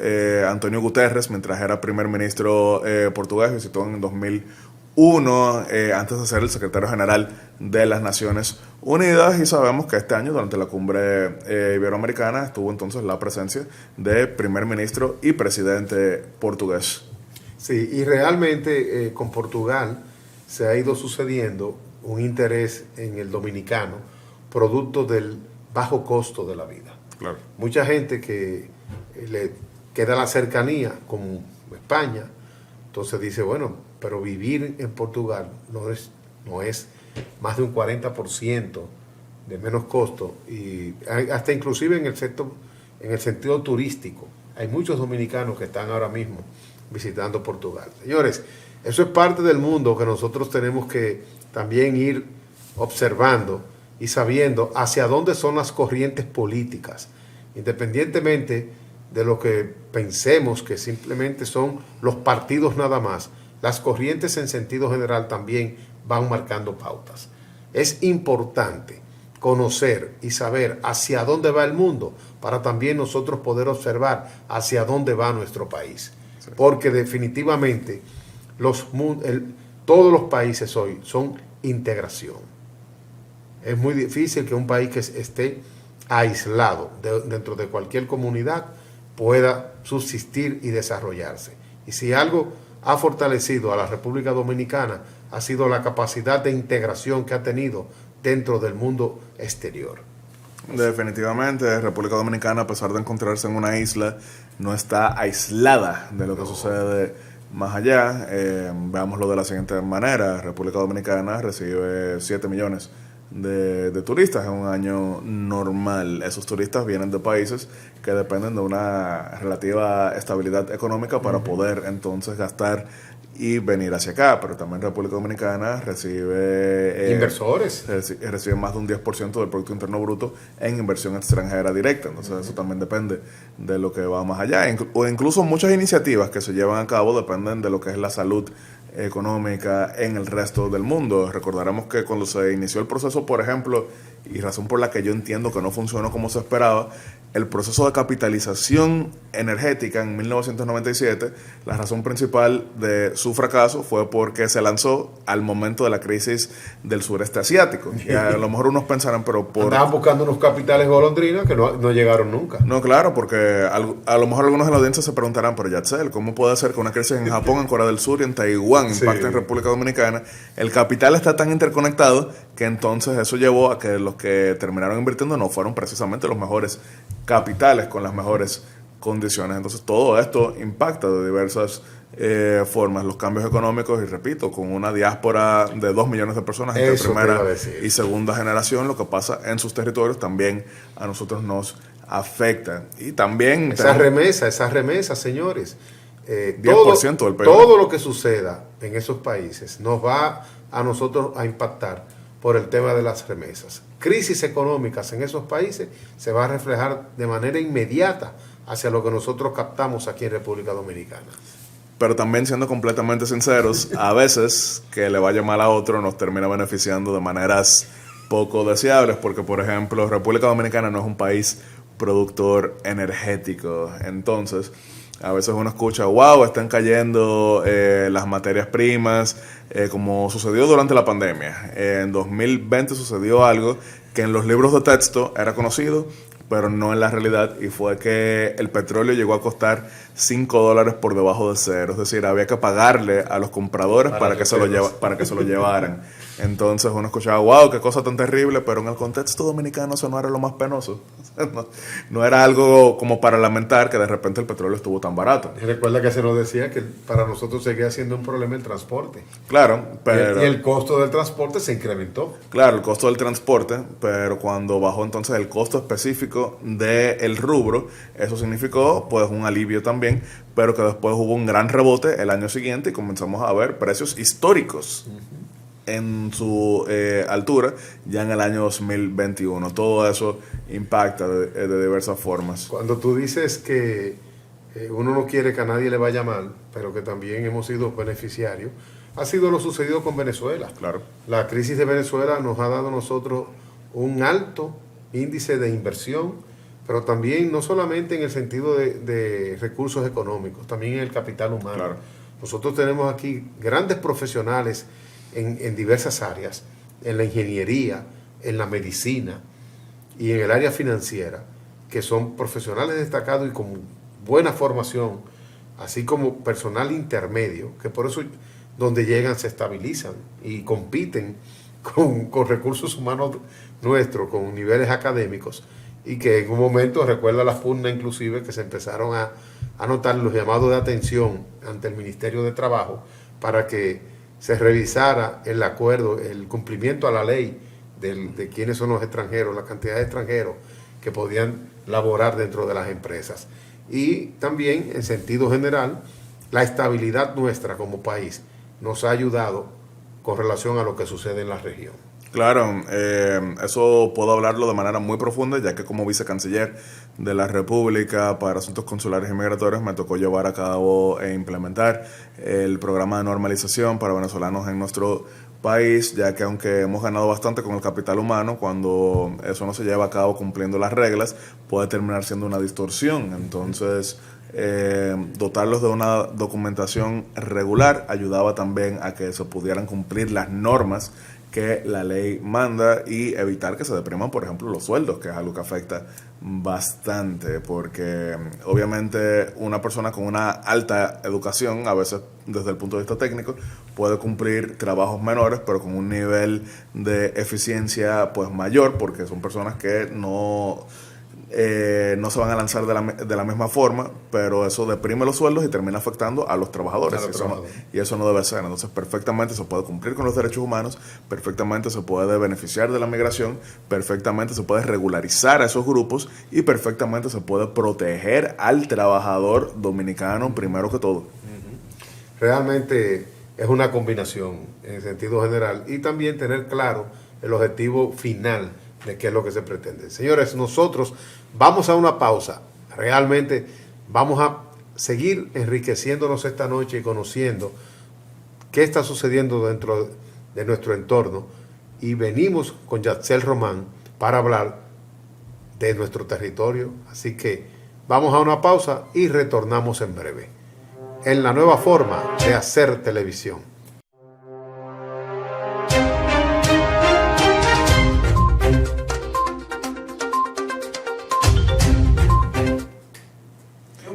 Antonio Guterres, mientras era primer ministro portugués, visitó en 2001, antes de ser el secretario general de las Naciones Unidas. Y sabemos que este año, durante la cumbre iberoamericana, estuvo entonces la presencia de primer ministro y presidente portugués. Sí, y realmente con Portugal se ha ido sucediendo un interés en el dominicano, producto del bajo costo de la vida. Claro. Mucha gente que le queda la cercanía con España, entonces dice, bueno, pero vivir en Portugal no es más de un 40% de menos costo, y hasta inclusive en el sentido turístico. Hay muchos dominicanos que están ahora mismo visitando Portugal. Señores, eso es parte del mundo que nosotros tenemos que también ir observando y sabiendo hacia dónde son las corrientes políticas, independientemente de lo que pensemos que simplemente son los partidos nada más. Las corrientes en sentido general también van marcando pautas. Es importante conocer y saber hacia dónde va el mundo para también nosotros poder observar hacia dónde va nuestro país. Sí. Porque definitivamente todos los países hoy son integración. Es muy difícil que un país que esté aislado dentro de cualquier comunidad pueda subsistir y desarrollarse. Y si algo ha fortalecido a la República Dominicana ha sido la capacidad de integración que ha tenido dentro del mundo exterior. Definitivamente, República Dominicana, a pesar de encontrarse en una isla, no está aislada de lo que sucede más allá. Veámoslo de la siguiente manera: República Dominicana recibe 7 millones de turistas en un año normal. Esos turistas vienen de países que dependen de una relativa estabilidad económica para poder entonces gastar y venir hacia acá. Pero también República Dominicana recibe inversores, recibe más de un 10% del Producto Interno Bruto en inversión extranjera directa. Entonces eso también depende de lo que va más allá, o incluso muchas iniciativas que se llevan a cabo dependen de lo que es la salud económica en el resto del mundo. Recordaremos que cuando se inició el proceso, por ejemplo, y razón por la que yo entiendo que no funcionó como se esperaba, el proceso de capitalización energética en 1997, la razón principal de su fracaso fue porque se lanzó al momento de la crisis del sureste asiático. Y a lo mejor unos pensarán, pero estaban buscando unos capitales golondrinas que no llegaron nunca. No, claro, porque a lo mejor algunos en la audiencia se preguntarán, pero Yatzel, ¿cómo puede ser que una crisis en Japón, en Corea del Sur y en Taiwán impacte en República Dominicana? El capital está tan interconectado que entonces eso llevó a que los que terminaron invirtiendo no fueron precisamente los mejores capitales con las mejores condiciones. Entonces todo esto impacta de diversas formas los cambios económicos, y repito, con una diáspora de 2 millones de personas entre primera y segunda generación, lo que pasa en sus territorios también a nosotros nos afecta. Y también esa remesa, señores, 10% del PIB. Todo lo que suceda en esos países nos va a nosotros a impactar por el tema de las remesas. Crisis económicas en esos países se va a reflejar de manera inmediata hacia lo que nosotros captamos aquí en República Dominicana. Pero también, siendo completamente sinceros, a veces que le vaya mal a otro nos termina beneficiando de maneras poco deseables, porque por ejemplo República Dominicana no es un país productor energético. Entonces a veces uno escucha, wow, están cayendo las materias primas, como sucedió durante la pandemia. En 2020 sucedió algo que en los libros de texto era conocido, pero no en la realidad, y fue que el petróleo llegó a costar $5 por debajo de cero. Es decir, había que pagarle a los compradores para que se lo llevaran. Entonces uno escuchaba, wow, qué cosa tan terrible, pero en el contexto dominicano eso no era lo más penoso. No era algo como para lamentar que de repente el petróleo estuvo tan barato. Y recuerda que se nos decía que para nosotros seguía siendo un problema el transporte. Claro, pero... Y el costo del transporte se incrementó. Claro, el costo del transporte, pero cuando bajó entonces el costo específico del rubro, eso significó pues un alivio también, pero que después hubo un gran rebote el año siguiente y comenzamos a ver precios históricos en su altura ya en el año 2021. Todo eso impacta de diversas formas. Cuando tú dices que uno no quiere que a nadie le vaya mal, pero que también hemos sido beneficiarios, ha sido lo sucedido con Venezuela. Claro. La crisis de Venezuela nos ha dado a nosotros un alto índice de inversión, pero también no solamente en el sentido de recursos económicos, también en el capital humano. Claro. Nosotros tenemos aquí grandes profesionales en diversas áreas, en la ingeniería, en la medicina y en el área financiera, que son profesionales destacados y con buena formación, así como personal intermedio, que por eso donde llegan se estabilizan y compiten con recursos humanos nuestros, con niveles académicos, y que en un momento, recuerda la pugna inclusive, que se empezaron a notar los llamados de atención ante el Ministerio de Trabajo para que se revisara el acuerdo, el cumplimiento a la ley de quiénes son los extranjeros, la cantidad de extranjeros que podían laborar dentro de las empresas. Y también, en sentido general, la estabilidad nuestra como país nos ha ayudado con relación a lo que sucede en la región. Claro, eso puedo hablarlo de manera muy profunda, ya que como vicecanciller de la República para Asuntos Consulares y Migratorios me tocó llevar a cabo e implementar el programa de normalización para venezolanos en nuestro país, ya que aunque hemos ganado bastante con el capital humano, cuando eso no se lleva a cabo cumpliendo las reglas, puede terminar siendo una distorsión. Entonces, dotarlos de una documentación regular ayudaba también a que se pudieran cumplir las normas que la ley manda y evitar que se depriman, por ejemplo, los sueldos, que es algo que afecta bastante, porque obviamente una persona con una alta educación, a veces desde el punto de vista técnico, puede cumplir trabajos menores, pero con un nivel de eficiencia pues mayor, porque son personas que no se van a lanzar de la misma forma, pero eso deprime los sueldos y termina afectando a los trabajadores. Y eso no debe ser. Entonces, perfectamente se puede cumplir con los derechos humanos, perfectamente se puede beneficiar de la migración, perfectamente se puede regularizar a esos grupos y perfectamente se puede proteger al trabajador dominicano primero que todo. Realmente es una combinación en sentido general y también tener claro el objetivo final de qué es lo que se pretende. Señores, nosotros vamos a una pausa. Realmente vamos a seguir enriqueciéndonos esta noche y conociendo qué está sucediendo dentro de nuestro entorno. Y venimos con Yatsel Román para hablar de nuestro territorio. Así que vamos a una pausa y retornamos en breve. En la nueva forma de hacer televisión.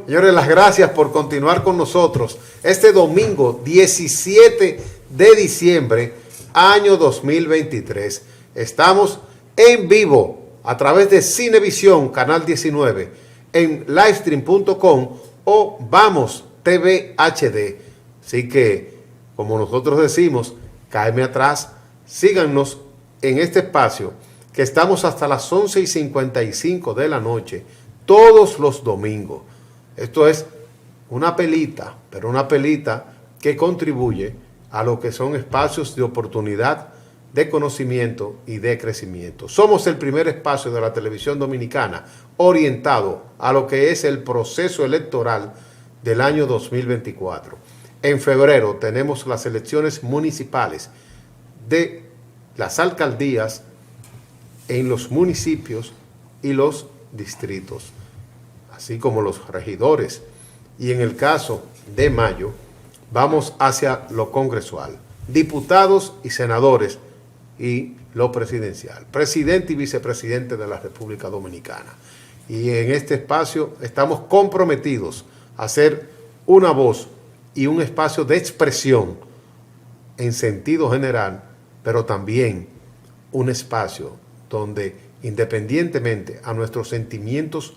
Señores, las gracias por continuar con nosotros este domingo 17 de diciembre, año 2023. Estamos en vivo a través de Cinevisión, Canal 19, en livestream.com o Vamos TV HD. Así que, como nosotros decimos, cáeme atrás, síganos en este espacio, que estamos hasta las 11:55 de la noche, todos los domingos. Esto es una pelita, pero una pelita que contribuye a lo que son espacios de oportunidad, de conocimiento y de crecimiento. Somos el primer espacio de la televisión dominicana orientado a lo que es el proceso electoral del año 2024. En febrero tenemos las elecciones municipales de las alcaldías en los municipios y los distritos, así como los regidores. Y en el caso de mayo, vamos hacia lo congresual, diputados y senadores y lo presidencial, presidente y vicepresidente de la República Dominicana. Y en este espacio estamos comprometidos a ser una voz y un espacio de expresión en sentido general, pero también un espacio donde, independientemente a nuestros sentimientos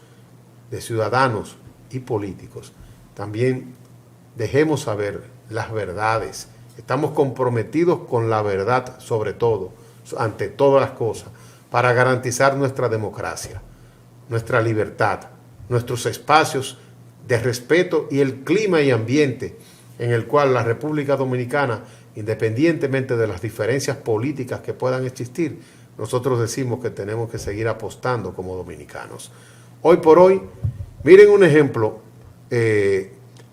de ciudadanos y políticos, también dejemos saber las verdades. Estamos comprometidos con la verdad, sobre todo, ante todas las cosas, para garantizar nuestra democracia, nuestra libertad, nuestros espacios de respeto y el clima y ambiente en el cual la República Dominicana, independientemente de las diferencias políticas que puedan existir, nosotros decimos que tenemos que seguir apostando como dominicanos. Hoy por hoy, miren un ejemplo.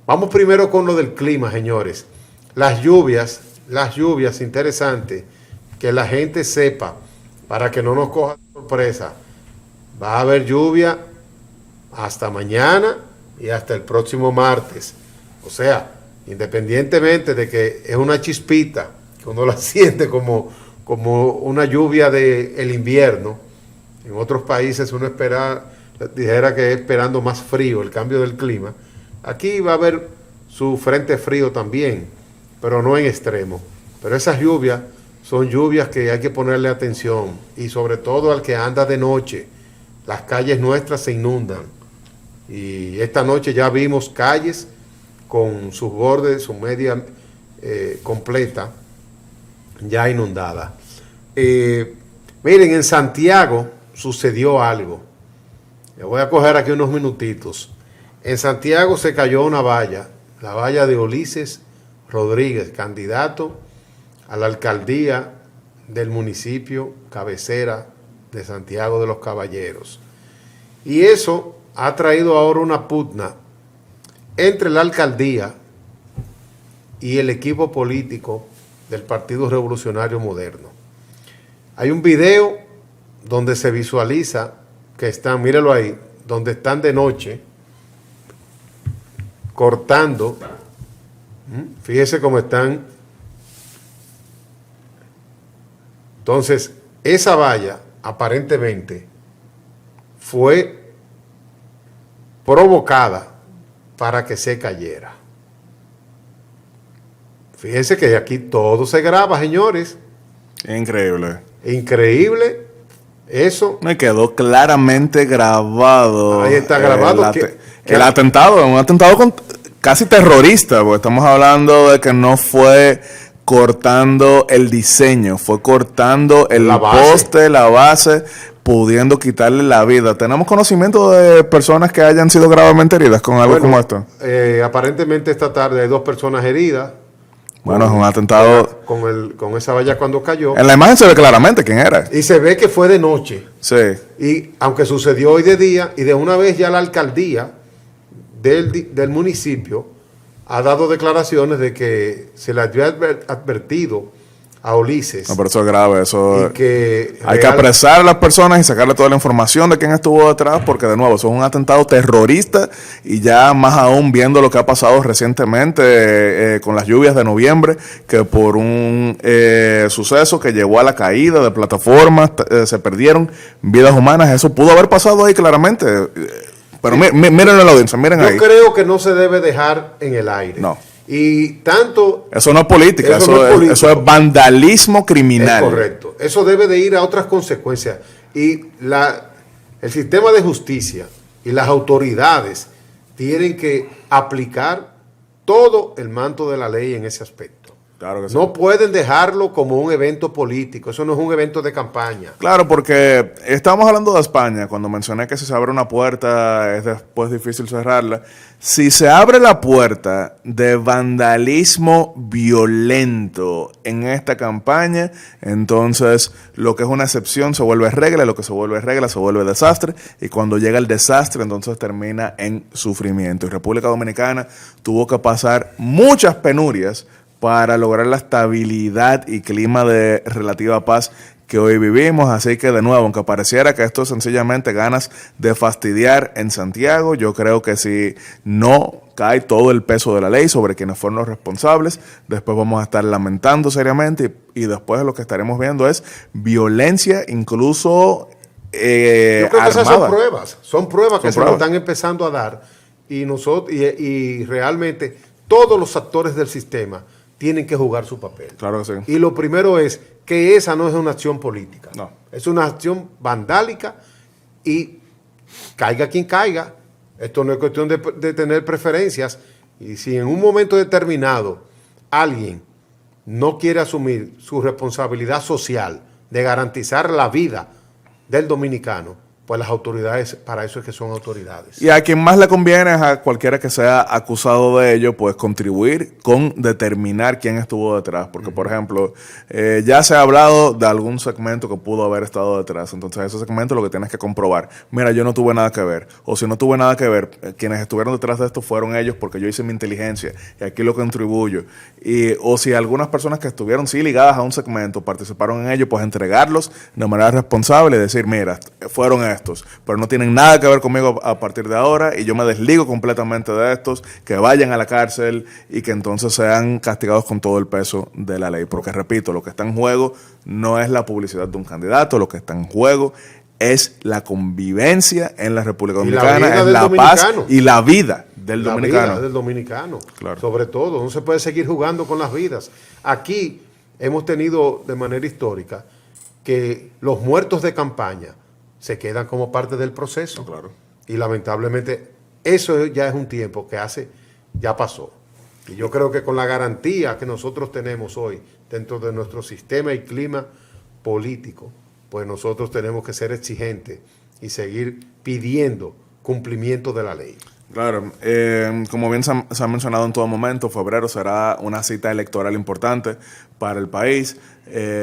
Vamos primero con lo del clima, señores. Las lluvias, interesante, que la gente sepa, para que no nos coja de sorpresa. Va a haber lluvia hasta mañana y hasta el próximo martes. O sea, independientemente de que es una chispita, que uno la siente como una lluvia del invierno, en otros países uno dijera que es esperando más frío, el cambio del clima. Aquí va a haber su frente frío también, pero no en extremo. Pero esas lluvias son lluvias que hay que ponerle atención, y sobre todo al que anda de noche. Las calles nuestras se inundan, y esta noche ya vimos calles con sus bordes, su media completa, ya inundada. Miren, en Santiago sucedió algo. Le voy a coger aquí unos minutitos. En Santiago se cayó una valla, la valla de Ulises Rodríguez, candidato a la alcaldía del municipio cabecera de Santiago de los Caballeros. Y eso ha traído ahora una pugna entre la alcaldía y el equipo político del Partido Revolucionario Moderno. Hay un video donde se visualiza que están, míralo ahí, donde están de noche cortando. Fíjese cómo están. Entonces, esa valla aparentemente fue provocada para que se cayera. Fíjense que aquí todo se graba, señores. Increíble. Increíble. Eso. Me quedó claramente grabado. Ahí está grabado. El atentado, un atentado casi terrorista, porque estamos hablando de que no fue cortando el diseño, fue cortando el poste, la base, pudiendo quitarle la vida. ¿Tenemos conocimiento de personas que hayan sido gravemente heridas con algo como esto? Aparentemente esta tarde hay 2 personas heridas. Bueno, es un atentado. Con esa valla cuando cayó. En la imagen se ve claramente quién era. Y se ve que fue de noche. Sí. Y aunque sucedió hoy de día, y de una vez ya la alcaldía del municipio ha dado declaraciones de que se le había advertido a Ulises. No, pero eso es grave, eso. Y que hay que apresar a las personas y sacarle toda la información de quién estuvo detrás, porque de nuevo, eso es un atentado terrorista y ya más aún viendo lo que ha pasado recientemente con las lluvias de noviembre, que por un suceso que llevó a la caída de plataformas, se perdieron vidas humanas. Eso pudo haber pasado ahí claramente. Pero miren en la audiencia, miren ahí. Yo creo que no se debe dejar en el aire. No. Y tanto... Eso no es política, eso es vandalismo criminal. Es correcto. Eso debe de ir a otras consecuencias. Y el sistema de justicia y las autoridades tienen que aplicar todo el manto de la ley en ese aspecto. Claro que sí. No pueden dejarlo como un evento político. Eso no es un evento de campaña. Claro, porque estamos hablando de España. Cuando mencioné que si se abre una puerta es después difícil cerrarla. Si se abre la puerta de vandalismo violento en esta campaña, entonces lo que es una excepción se vuelve regla, lo que se vuelve regla se vuelve desastre, y cuando llega el desastre entonces termina en sufrimiento. Y República Dominicana tuvo que pasar muchas penurias para lograr la estabilidad y clima de relativa paz que hoy vivimos. Así que de nuevo, aunque pareciera que esto es sencillamente ganas de fastidiar en Santiago, yo creo que si no cae todo el peso de la ley sobre quienes fueron los responsables, después vamos a estar lamentando seriamente y después lo que estaremos viendo es violencia incluso yo creo que esas armada. son pruebas que se nos están empezando a dar y realmente todos los actores del sistema tienen que jugar su papel. Claro que sí. Y lo primero es que esa no es una acción política. No. Es una acción vandálica y caiga quien caiga. Esto no es cuestión de tener preferencias. Y si en un momento determinado alguien no quiere asumir su responsabilidad social de garantizar la vida del dominicano, pues las autoridades, para eso es que son autoridades. Y a quien más le conviene es a cualquiera que sea acusado de ello, pues contribuir con determinar quién estuvo detrás. Porque, por ejemplo, ya se ha hablado de algún segmento que pudo haber estado detrás. Entonces, ese segmento lo que tienes que comprobar. Mira, yo no tuve nada que ver. O si no tuve nada que ver, quienes estuvieron detrás de esto fueron ellos porque yo hice mi inteligencia y aquí lo contribuyo. O si algunas personas que estuvieron sí ligadas a un segmento participaron en ello, pues entregarlos de manera responsable y decir, mira, fueron estos, pero no tienen nada que ver conmigo a partir de ahora y yo me desligo completamente de estos, que vayan a la cárcel y que entonces sean castigados con todo el peso de la ley. Porque repito, lo que está en juego no es la publicidad de un candidato, lo que está en juego es la convivencia en la República Dominicana, es la paz y la vida del dominicano. La vida del dominicano, claro. Sobre todo, no se puede seguir jugando con las vidas. Aquí hemos tenido de manera histórica que los muertos de campaña se quedan como parte del proceso. Claro. Y lamentablemente eso ya es un tiempo que ya pasó. Y yo creo que con la garantía que nosotros tenemos hoy dentro de nuestro sistema y clima político, pues nosotros tenemos que ser exigentes y seguir pidiendo cumplimiento de la ley. Claro, como bien se ha mencionado en todo momento, febrero será una cita electoral importante para el país.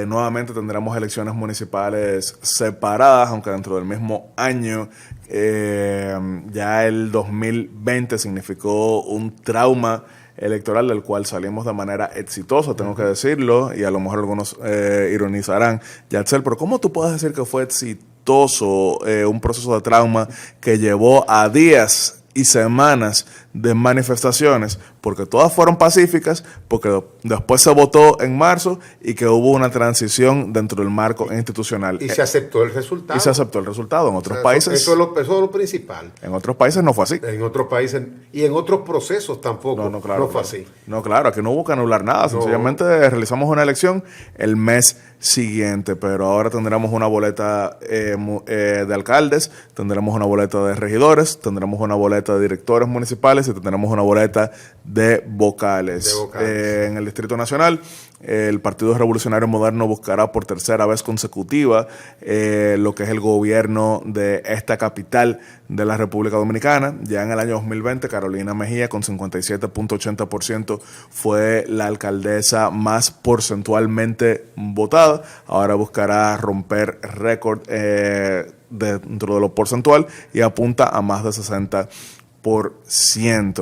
Nuevamente tendremos elecciones municipales separadas, aunque dentro del mismo año. Ya el 2020 significó un trauma electoral del cual salimos de manera exitosa, tengo que decirlo, y a lo mejor algunos ironizarán, Yatzel, pero ¿cómo tú puedes decir que fue exitoso un proceso de trauma que llevó a días y semanas de manifestaciones, porque todas fueron pacíficas, porque después se votó en marzo y que hubo una transición dentro del marco institucional? Y se aceptó el resultado. Y se aceptó el resultado. En otros países... Eso es lo principal. En otros países no fue así. En otros países y en otros procesos tampoco claro, no fue así. No, claro, aquí no hubo que anular nada. Sencillamente realizamos una elección el mes siguiente, pero ahora tendremos una boleta de alcaldes, tendremos una boleta de regidores, tendremos una boleta de directores municipales y tendremos una boleta de vocales. En el Distrito Nacional, el Partido Revolucionario Moderno buscará por tercera vez consecutiva lo que es el gobierno de esta capital de la República Dominicana. Ya en el año 2020, Carolina Mejía, con 57.80%, fue la alcaldesa más porcentualmente votada. Ahora buscará romper récord dentro de lo porcentual y apunta a más de 60%.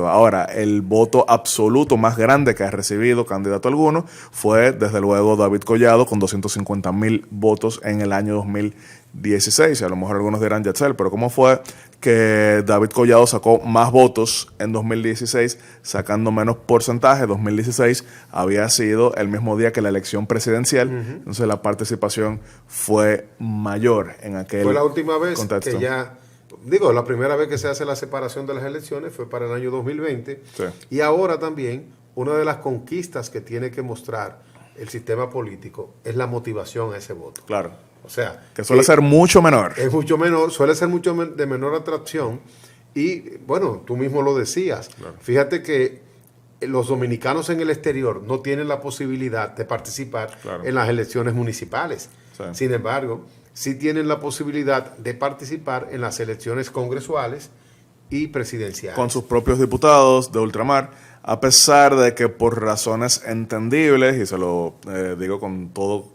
Ahora, el voto absoluto más grande que ha recibido candidato alguno fue, desde luego, David Collado, con 250,000 votos en el año 2016. Y a lo mejor algunos dirán, Yatzel, pero ¿cómo fue que David Collado sacó más votos en 2016 sacando menos porcentaje? 2016 había sido el mismo día que la elección presidencial, entonces la participación fue mayor en aquel contexto. Fue la última vez que ya... la primera vez que se hace la separación de las elecciones fue para el año 2020. Sí. Y ahora también, una de las conquistas que tiene que mostrar el sistema político es la motivación a ese voto. Claro. O sea, que suele ser mucho menor. Es mucho menor, suele ser mucho de menor atracción. Y bueno, tú mismo lo decías. Claro. Fíjate que los dominicanos en el exterior no tienen la posibilidad de participar en las elecciones municipales. Sí. Sin embargo, sí tienen la posibilidad de participar en las elecciones congresuales y presidenciales. Con sus propios diputados de ultramar, a pesar de que por razones entendibles, y se lo digo con todo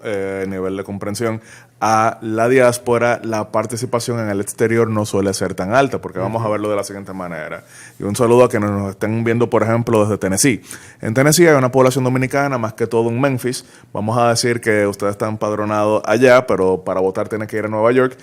nivel de comprensión, a la diáspora la participación en el exterior no suele ser tan alta, porque vamos a verlo de la siguiente manera. Y un saludo a quienes nos estén viendo, por ejemplo, desde Tennessee. En Tennessee hay una población dominicana, más que todo en Memphis. Vamos a decir que usted está empadronado allá, pero para votar tiene que ir a Nueva York.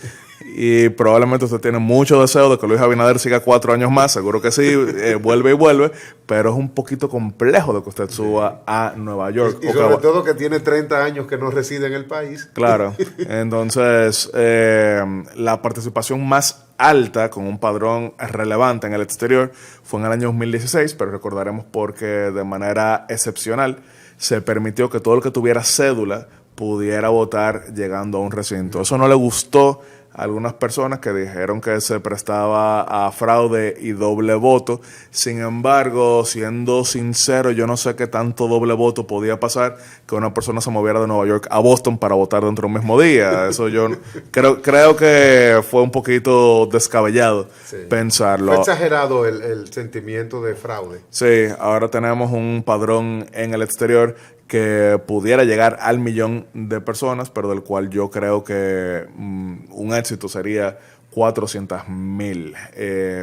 Y probablemente usted tiene mucho deseo de que Luis Abinader siga 4 años más, seguro que sí, vuelve y vuelve, pero es un poquito complejo de que usted suba a Nueva York. Y sobre todo que tiene 30 años que no reside en el país. Claro, entonces la participación más alta con un padrón relevante en el exterior fue en el año 2016, pero recordaremos porque de manera excepcional se permitió que todo el que tuviera cédula pudiera votar llegando a un recinto. Eso no le gustó a algunas personas que dijeron que se prestaba a fraude y doble voto. Sin embargo, siendo sincero, yo no sé qué tanto doble voto podía pasar que una persona se moviera de Nueva York a Boston para votar dentro del mismo día. Eso yo creo que fue un poquito descabellado pensarlo. Fue exagerado el sentimiento de fraude. Sí, ahora tenemos un padrón en el exterior que pudiera llegar al 1,000,000 de personas, pero del cual yo creo que un éxito sería 400,000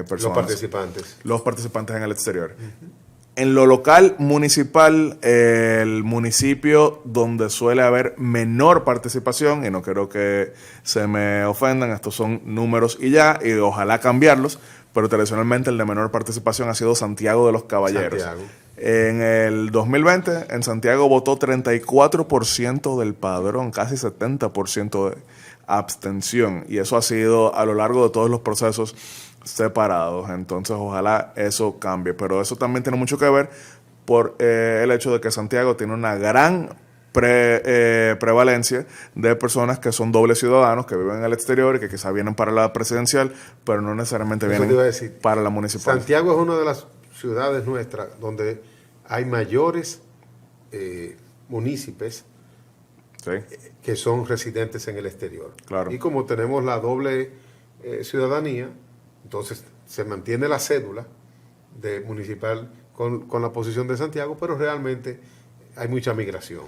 personas. Los participantes en el exterior. En lo local municipal, el municipio donde suele haber menor participación, y no quiero que se me ofendan, estos son números y ya, y ojalá cambiarlos, pero tradicionalmente el de menor participación ha sido Santiago de los Caballeros. En el 2020, en Santiago votó 34% del padrón, casi 70% de abstención. Y eso ha sido a lo largo de todos los procesos separados. Entonces, ojalá eso cambie. Pero eso también tiene mucho que ver por el hecho de que Santiago tiene una gran prevalencia de personas que son dobles ciudadanos, que viven en el exterior y que quizá vienen para la presidencial, pero no necesariamente vienen para la municipal. Santiago es una de las ciudades nuestras donde hay mayores municipios que son residentes en el exterior. Claro. Y como tenemos la doble ciudadanía, entonces se mantiene la cédula de municipal con la posición de Santiago, pero realmente hay mucha migración.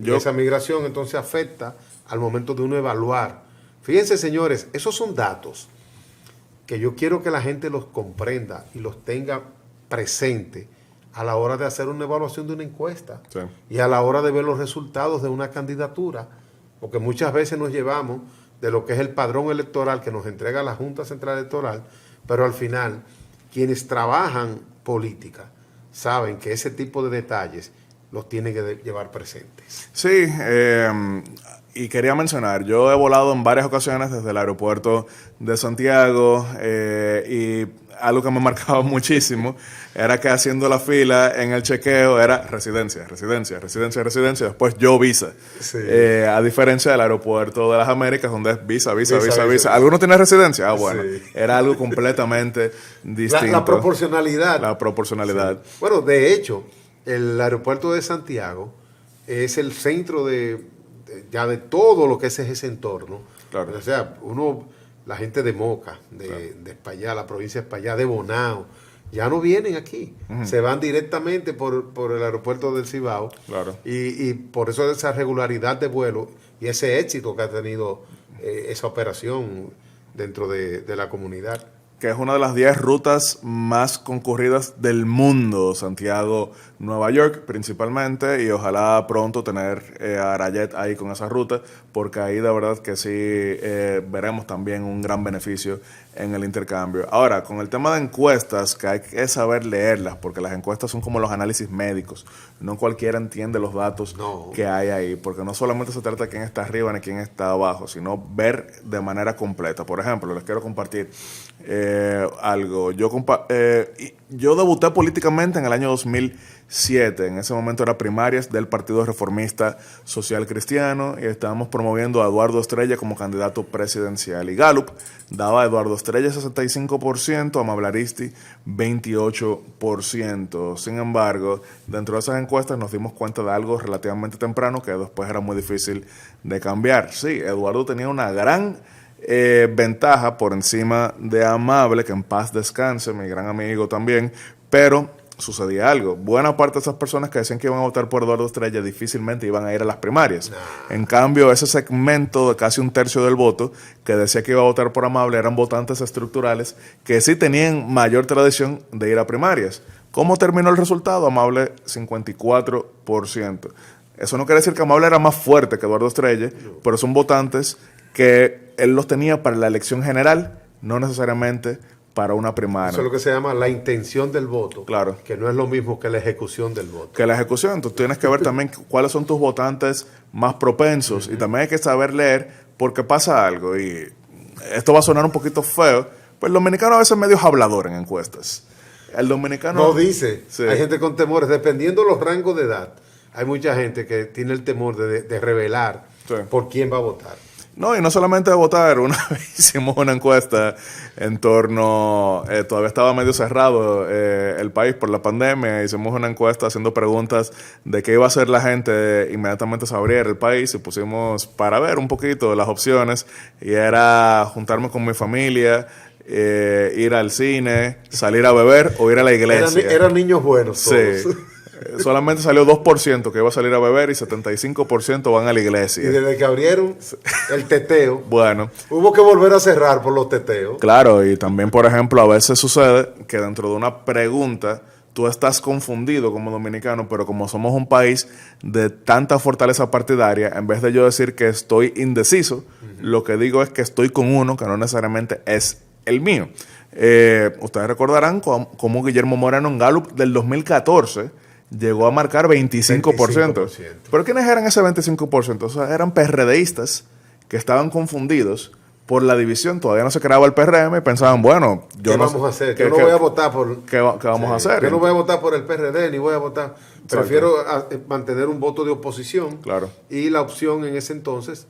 Y esa migración entonces afecta al momento de uno evaluar. Fíjense, señores, esos son datos que yo quiero que la gente los comprenda y los tenga presente a la hora de hacer una evaluación de una encuesta, sí, y a la hora de ver los resultados de una candidatura, porque muchas veces nos llevamos de lo que es el padrón electoral que nos entrega la Junta Central Electoral, pero al final quienes trabajan política saben que ese tipo de detalles los tienen que llevar presentes. Sí, y quería mencionar, yo he volado en varias ocasiones desde el aeropuerto de Santiago y algo que me marcaba muchísimo era que haciendo la fila en el chequeo era residencia. Después yo visa. Sí. A diferencia del aeropuerto de las Américas, donde es visa. ¿Alguno tiene residencia? Ah, bueno. Sí. Era algo completamente distinto. La proporcionalidad. La proporcionalidad. Sí. Bueno, de hecho, el aeropuerto de Santiago es el centro ya de todo lo que es ese entorno. Claro. O sea, la gente de Moca, de Espaillá, la provincia de Espaillá, de Bonao, ya no vienen aquí. Uh-huh. Se van directamente por el aeropuerto del Cibao. Claro. Y por eso esa regularidad de vuelo y ese éxito que ha tenido esa operación dentro de la comunidad. Que es una de las 10 rutas más concurridas del mundo, Santiago-Nueva York principalmente, y ojalá pronto tener a Arayet ahí con esa ruta, porque ahí de verdad que sí veremos también un gran beneficio en el intercambio. Ahora, con el tema de encuestas, que hay que saber leerlas, porque las encuestas son como los análisis médicos, no cualquiera entiende los datos que hay ahí, porque no solamente se trata de quién está arriba ni quién está abajo, sino ver de manera completa. Por ejemplo, les quiero compartir algo. Yo debuté políticamente en el año 2007. En ese momento era primarias del Partido Reformista Social Cristiano y estábamos promoviendo a Eduardo Estrella como candidato presidencial. Y Gallup daba a Eduardo Estrella 65%, a Amable Ariztí 28%. Sin embargo, dentro de esas encuestas nos dimos cuenta de algo relativamente temprano que después era muy difícil de cambiar. Sí, Eduardo tenía una gran ventaja por encima de Amable, que en paz descanse, mi gran amigo también, pero sucedía algo. Buena parte de esas personas que decían que iban a votar por Eduardo Estrella difícilmente iban a ir a las primarias. En cambio, ese segmento de casi un tercio del voto que decía que iba a votar por Amable eran votantes estructurales que sí tenían mayor tradición de ir a primarias. ¿Cómo terminó el resultado? Amable 54%. Eso no quiere decir que Amable era más fuerte que Eduardo Estrella, pero son votantes que él los tenía para la elección general, no necesariamente para una primaria. Eso es lo que se llama la intención del voto. Claro. Que no es lo mismo que la ejecución del voto. Que la ejecución. Entonces tienes que ver también cuáles son tus votantes más propensos. Uh-huh. Y también hay que saber leer porque pasa algo. Y esto va a sonar un poquito feo, pero el dominicano a veces es medio hablador en encuestas. El dominicano... No dice. Sí. Hay gente con temores. Dependiendo de los rangos de edad, hay mucha gente que tiene el temor de revelar por quién va a votar. No, y no solamente de votar. Una vez hicimos una encuesta en torno, todavía estaba medio cerrado el país por la pandemia, hicimos una encuesta haciendo preguntas de qué iba a hacer la gente inmediatamente se abriera el país y pusimos para ver un poquito las opciones y era juntarme con mi familia, ir al cine, salir a beber o ir a la iglesia. Eran niños buenos todos. Sí. Solamente salió 2% que iba a salir a beber y 75% van a la iglesia. Y desde que abrieron el teteo, bueno, hubo que volver a cerrar por los teteos. Claro, y también, por ejemplo, a veces sucede que dentro de una pregunta tú estás confundido como dominicano, pero como somos un país de tanta fortaleza partidaria, en vez de yo decir que estoy indeciso, lo que digo es que estoy con uno que no necesariamente es el mío. Ustedes recordarán cómo Guillermo Moreno en Gallup del 2014 llegó a marcar 25%. ¿Pero quiénes eran ese 25%? O sea, eran PRDistas que estaban confundidos por la división. Todavía no se creaba el PRM y pensaban, bueno, ¿qué vamos a hacer? Yo no voy a votar por... ¿Qué vamos a hacer? Yo no voy a votar por el PRD, ni voy a votar... Prefiero mantener un voto de oposición. Claro. Y la opción en ese entonces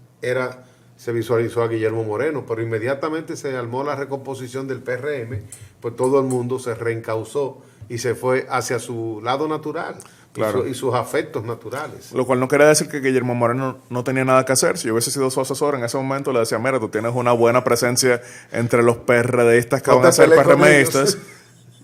se visualizó a Guillermo Moreno, pero inmediatamente se armó la recomposición del PRM, pues todo el mundo se reencauzó y se fue hacia su lado natural, claro, y sus afectos naturales. Lo cual no quiere decir que Guillermo Moreno no tenía nada que hacer. Si yo hubiese sido su asesor en ese momento, le decía, mira, tú tienes una buena presencia entre los PRDistas que van a ser PRMistas.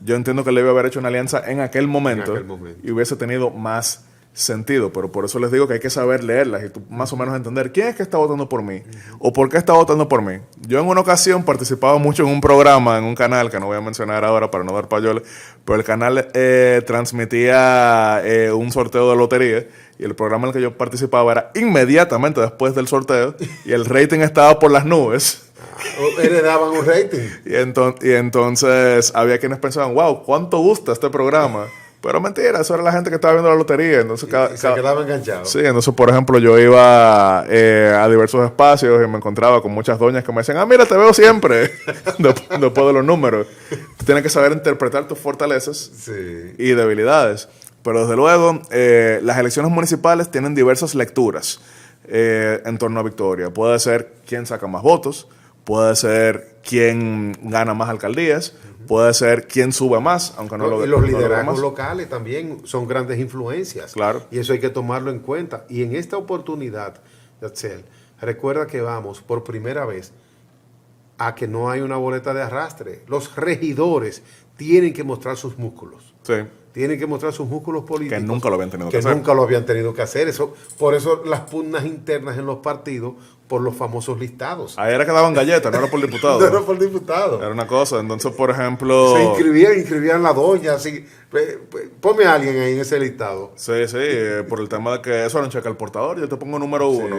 yo entiendo que él debe haber hecho una alianza en aquel momento, momento. y hubiese tenido más sentido, pero por eso les digo que hay que saber leerlas y tú más o menos entender quién es que está votando por mí o por qué está votando por mí. Yo en una ocasión participaba mucho en un programa, en un canal que no voy a mencionar ahora para no dar payoles, pero el canal transmitía un sorteo de lotería, y el programa en el que yo participaba era inmediatamente después del sorteo y el rating estaba por las nubes. Heredaban un rating. Y entonces había quienes pensaban, wow, ¿cuánto gusta este programa? Pero mentira, eso era la gente que estaba viendo la lotería. Entonces Se quedaba enganchado. Sí, entonces, por ejemplo, yo iba a diversos espacios y me encontraba con muchas doñas que me decían, mira, te veo siempre, después de los números. Tú tienes que saber interpretar tus fortalezas y debilidades. Pero desde luego, las elecciones municipales tienen diversas lecturas en torno a Victoria. Puede ser quién saca más votos, puede ser quién gana más alcaldías, puede ser quién sube más, aunque no lo. Y los liderazgos locales también son grandes influencias. Claro. Y eso hay que tomarlo en cuenta. Y en esta oportunidad, Yatzel, recuerda que vamos por primera vez a que no hay una boleta de arrastre. Los regidores tienen que mostrar sus músculos. Sí. Tienen que mostrar sus músculos políticos. Que nunca lo habían tenido que hacer. Que nunca lo habían tenido que hacer. Por eso las pugnas internas en los partidos por los famosos listados. Ahí era que daban galletas, no era por diputado. No era por diputado. Era una cosa. Entonces, por ejemplo... Se inscribían la doña, así. Ponme a alguien ahí en ese listado. Sí, por el tema de que eso era un cheque al portador, yo te pongo número 1.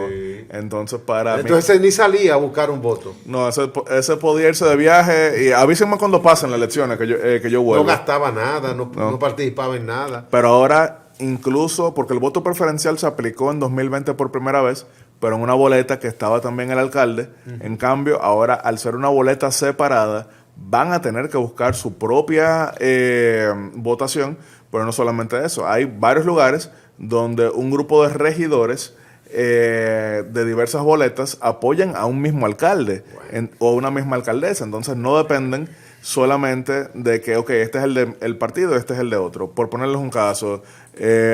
Entonces, Entonces ni salía a buscar un voto. No, ese podía irse de viaje y avísenme cuando pasen las elecciones que yo vuelva. No gastaba nada, no participaba en nada. Pero ahora, incluso, porque el voto preferencial se aplicó en 2020 por primera vez, pero en una boleta que estaba también el alcalde. En cambio, ahora, al ser una boleta separada, van a tener que buscar su propia votación, pero no solamente eso. Hay varios lugares donde un grupo de regidores de diversas boletas apoyan a un mismo alcalde o a una misma alcaldesa. Entonces, no dependen solamente de que, este es el partido, este es el de otro. Por ponerles un caso,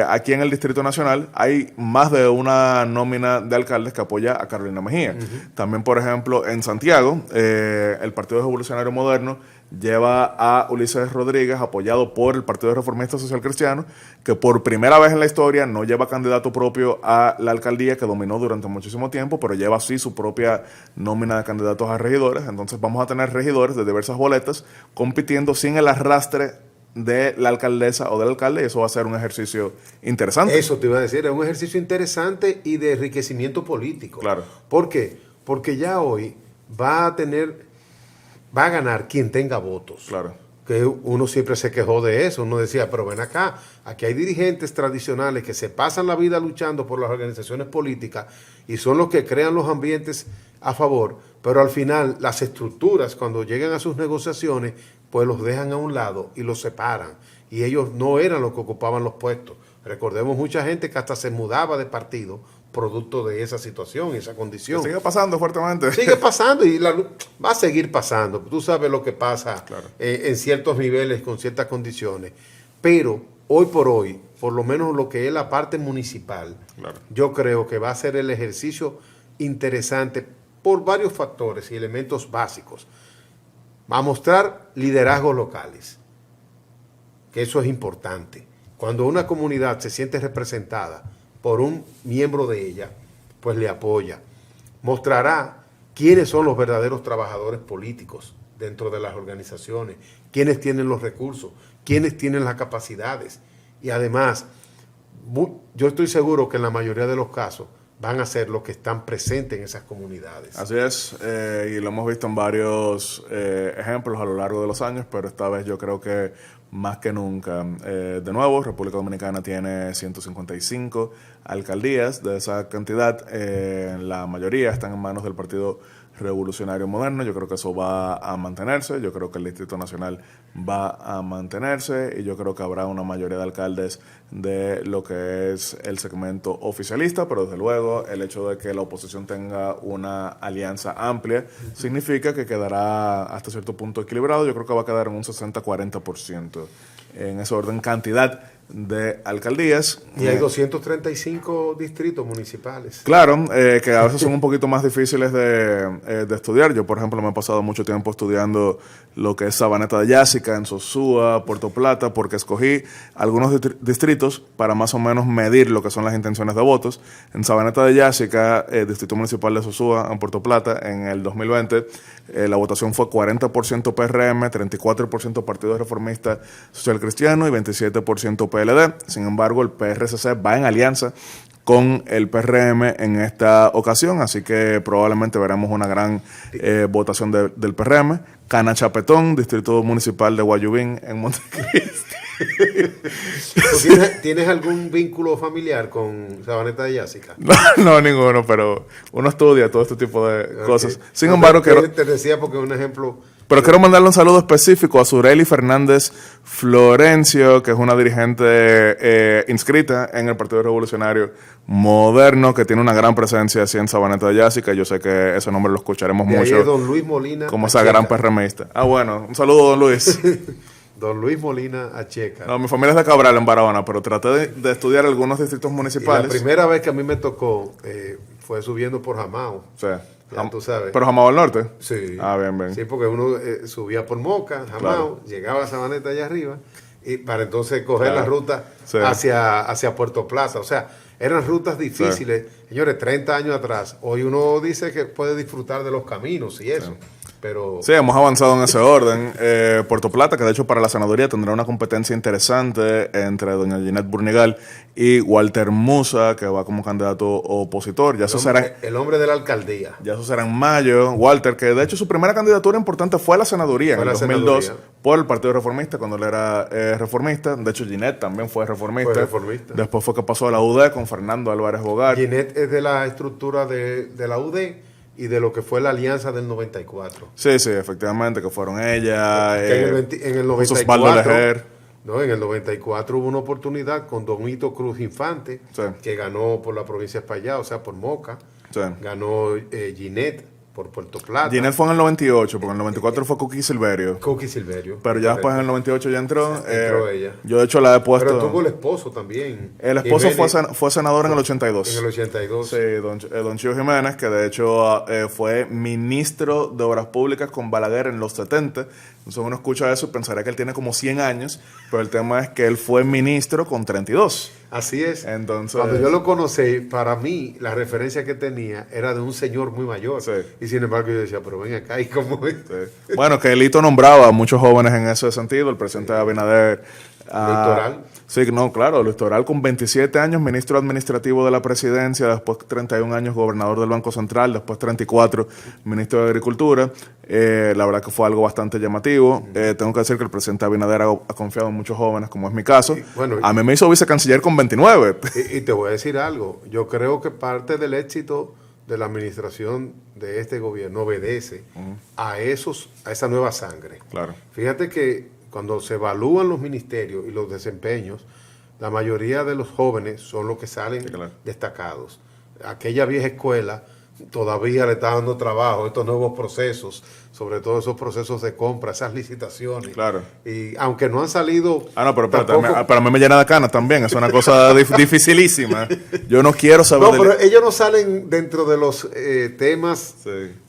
aquí en el Distrito Nacional hay más de una nómina de alcaldes que apoya a Carolina Mejía. También, por ejemplo, en Santiago, el Partido Revolucionario Moderno lleva a Ulises Rodríguez, apoyado por el Partido Reformista Social Cristiano, que por primera vez en la historia no lleva candidato propio a la alcaldía, que dominó durante muchísimo tiempo, pero lleva sí su propia nómina de candidatos a regidores. Entonces vamos a tener regidores de diversas boletas compitiendo sin el arrastre de la alcaldesa o del alcalde, y eso va a ser un ejercicio interesante. Eso te iba a decir, es un ejercicio interesante y de enriquecimiento político. Claro. ¿Por qué? Porque ya hoy va a ganar quien tenga votos. Claro. Que uno siempre se quejó de eso. Uno decía, pero ven acá, aquí hay dirigentes tradicionales que se pasan la vida luchando por las organizaciones políticas y son los que crean los ambientes a favor, pero al final las estructuras, cuando llegan a sus negociaciones, pues los dejan a un lado y los separan. Y ellos no eran los que ocupaban los puestos. Recordemos mucha gente que hasta se mudaba de partido producto de esa situación, esa condición. Que sigue pasando fuertemente. Sigue pasando y va a seguir pasando. Tú sabes lo que pasa en ciertos niveles, con ciertas condiciones. Pero hoy, por lo menos lo que es la parte municipal, yo creo que va a ser el ejercicio interesante por varios factores y elementos básicos. Va a mostrar liderazgos locales, que eso es importante. Cuando una comunidad se siente representada por un miembro de ella, pues le apoya. Mostrará quiénes son los verdaderos trabajadores políticos dentro de las organizaciones, quiénes tienen los recursos, quiénes tienen las capacidades. Y además, yo estoy seguro que en la mayoría de los casos van a ser los que están presentes en esas comunidades. Así es, y lo hemos visto en varios ejemplos a lo largo de los años, pero esta vez yo creo que más que nunca. De nuevo, República Dominicana tiene 155 alcaldías. De esa cantidad, la mayoría están en manos del Partido Revolucionario Moderno. Yo creo que eso va a mantenerse. Yo creo que el Distrito Nacional va a mantenerse, y yo creo que habrá una mayoría de alcaldes de lo que es el segmento oficialista, pero desde luego el hecho de que la oposición tenga una alianza amplia significa que quedará hasta cierto punto equilibrado. Yo creo que va a quedar en un 60-40% en ese orden, cantidad de alcaldías. Y hay 235 distritos municipales. Claro, que a veces son un poquito más difíciles de estudiar. Yo, por ejemplo, me he pasado mucho tiempo estudiando lo que es Sabaneta de Yásica, en Sosúa, Puerto Plata, porque escogí algunos distritos para más o menos medir lo que son las intenciones de votos. En Sabaneta de Yásica, Distrito Municipal de Sosúa, en Puerto Plata, en el 2020, la votación fue 40% PRM, 34% Partido Reformista Social Cristiano y 27% PLD. Sin embargo, el PRCC va en alianza con el PRM en esta ocasión, así que probablemente veremos una gran votación del PRM. Cana Chapetón, Distrito Municipal de Guayubín, en Montecristi. ¿Tienes algún vínculo familiar con Sabaneta de Yásica? No, ninguno, pero uno estudia todo este tipo de cosas. Sin embargo, te decía porque es un ejemplo. Pero quiero mandarle un saludo específico a Sureli Fernández Florencio, que es una dirigente inscrita en el Partido Revolucionario Moderno, que tiene una gran presencia así en Sabaneta de Yásica. Yo sé que ese nombre lo escucharemos De mucho. ahí es don Luis Molina como esa gran PRMista. Ah, bueno, un saludo, don Luis. Don Luis Molina Acheca. No, mi familia es de Cabral, en Barahona, pero traté de estudiar algunos distritos municipales. Y la primera vez que a mí me tocó fue subiendo por Jamao. Sí. Ya tú sabes. ¿Pero Jamao al norte? Sí. Ah, bien, bien. Sí, porque uno subía por Moca, Jamao, llegaba a Sabaneta allá arriba, y para entonces coger la ruta hacia Puerto Plata. O sea, eran rutas difíciles. Señores, 30 años atrás. Hoy uno dice que puede disfrutar de los caminos y eso. Pero... Sí, hemos avanzado en ese orden. Puerto Plata, que de hecho para la senaduría tendrá una competencia interesante entre doña Ginette Burnigal y Walter Musa, que va como candidato opositor. Ya el hombre de la alcaldía. Ya eso será en mayo. Walter, que de hecho su primera candidatura importante fue a la senaduría en el 2002 por el Partido Reformista, cuando él era reformista. De hecho, Ginette también fue reformista. Después fue que pasó a la UD con Fernando Álvarez Bogar. Ginette es de la estructura de la UD y de lo que fue la alianza del 94. Sí, efectivamente, que fueron ella, en el 94, en el 94 hubo una oportunidad con Don Hito Cruz Infante, que ganó por la provincia de Espaillá, o sea, por Moca. Ganó Ginette por Puerto Plata. Ginette fue en el 98, porque en el 94 fue Cookie Silverio. Pero ya después en el 98 ya entró. Entró ella. Yo de hecho la he puesto... Pero tuvo el esposo también. El esposo fue senador en el 82. En el 82. Sí, don Chío Jiménez, que de hecho fue ministro de Obras Públicas con Balaguer en los 70. Entonces uno escucha eso y pensaría que él tiene como 100 años, pero el tema es que él fue ministro con 32. Así es. Entonces, cuando yo lo conocí, para mí, la referencia que tenía era de un señor muy mayor. Sí. Y sin embargo yo decía, pero ven acá, ¿y cómo es? Sí. Bueno, que el hito nombraba a muchos jóvenes en ese sentido. El presidente Abinader... Luis Toral. Sí, no, claro, Luis Toral con 27 años, ministro administrativo de la presidencia, después 31 años gobernador del Banco Central, después 34 ministro de Agricultura. La verdad que fue algo bastante llamativo. Tengo que decir que el presidente Abinader ha confiado en muchos jóvenes, como es mi caso. A mí me hizo vicecanciller con 29. Y te voy a decir algo. Yo creo que parte del éxito de la administración de este gobierno obedece a esa nueva sangre. Claro. Fíjate que cuando se evalúan los ministerios y los desempeños, la mayoría de los jóvenes son los que salen destacados. Aquella vieja escuela todavía le está dando trabajo, estos nuevos procesos, sobre todo esos procesos de compra, esas licitaciones. Claro. Y aunque no han salido... no, pero para mí me llena de canas también, es una cosa dificilísima. Yo no quiero saber... No, pero ellos no salen dentro de los temas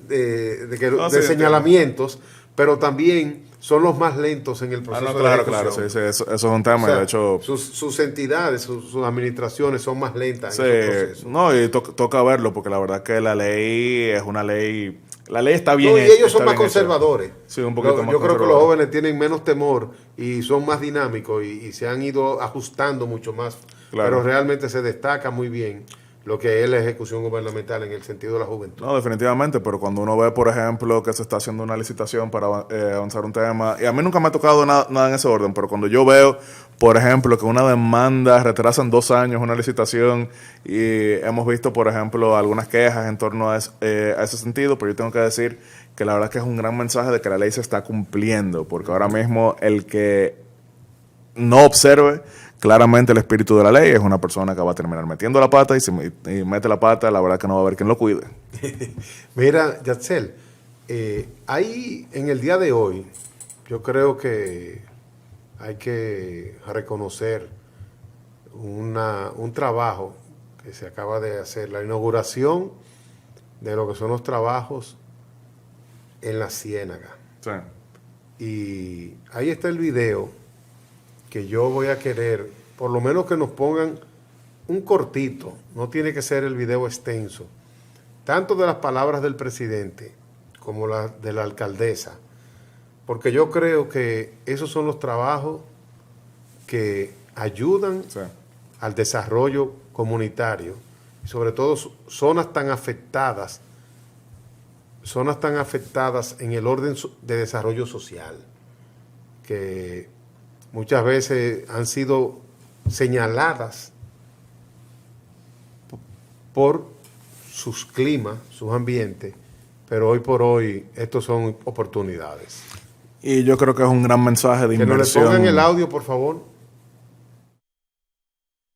de señalamientos, pero también... son los más lentos en el proceso de ejecución. Claro, sí, eso es un tema. O sea, de hecho, sus entidades, sus administraciones son más lentas en esos procesos. No, y toca verlo, porque la verdad que la ley es una ley... La ley está bien hecha. Y ellos son más conservadores. Sí, un poquito más Yo creo que los jóvenes tienen menos temor y son más dinámicos y se han ido ajustando mucho más. Claro. Pero realmente se destaca muy bien lo que es la ejecución gubernamental en el sentido de la juventud. No, definitivamente, pero cuando uno ve, por ejemplo, que se está haciendo una licitación para avanzar un tema, y a mí nunca me ha tocado nada en ese orden, pero cuando yo veo, por ejemplo, que una demanda retrasan 2 años una licitación, y hemos visto, por ejemplo, algunas quejas en torno a ese sentido, pero yo tengo que decir que la verdad es que es un gran mensaje de que la ley se está cumpliendo, porque ahora mismo el que no observe claramente el espíritu de la ley es una persona que va a terminar metiendo la pata, y mete la pata, la verdad que no va a haber quien lo cuide. Mira, Yatzel, hay en el día de hoy, yo creo que hay que reconocer un trabajo que se acaba de hacer, la inauguración de lo que son los trabajos en la Ciénaga. Sí. Y ahí está el video que yo voy a querer, por lo menos que nos pongan un cortito, no tiene que ser el video extenso, tanto de las palabras del presidente como las de la alcaldesa, porque yo creo que esos son los trabajos que ayudan al desarrollo comunitario, y sobre todo zonas tan afectadas en el orden de desarrollo social, que muchas veces han sido señaladas por sus climas, sus ambientes, pero hoy por hoy estos son oportunidades. Y yo creo que es un gran mensaje de inversión. Que nos le pongan el audio, por favor.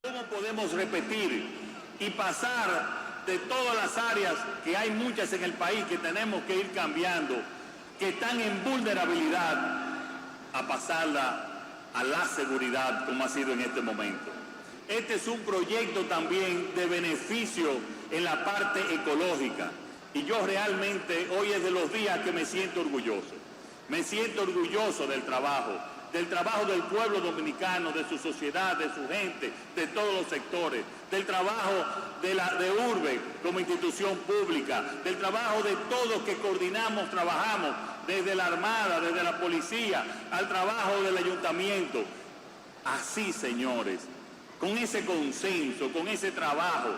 ¿Cómo podemos repetir y pasar de todas las áreas, que hay muchas en el país que tenemos que ir cambiando, que están en vulnerabilidad, a pasarla a la seguridad como ha sido en este momento? Este es un proyecto también de beneficio en la parte ecológica, y yo realmente hoy es de los días que me siento orgulloso. Me siento orgulloso del trabajo del pueblo dominicano, de su sociedad, de su gente, de todos los sectores, del trabajo de Urbe como institución pública, del trabajo de todos que coordinamos, trabajamos, desde la Armada, desde la policía, al trabajo del ayuntamiento. Así, señores, con ese consenso, con ese trabajo,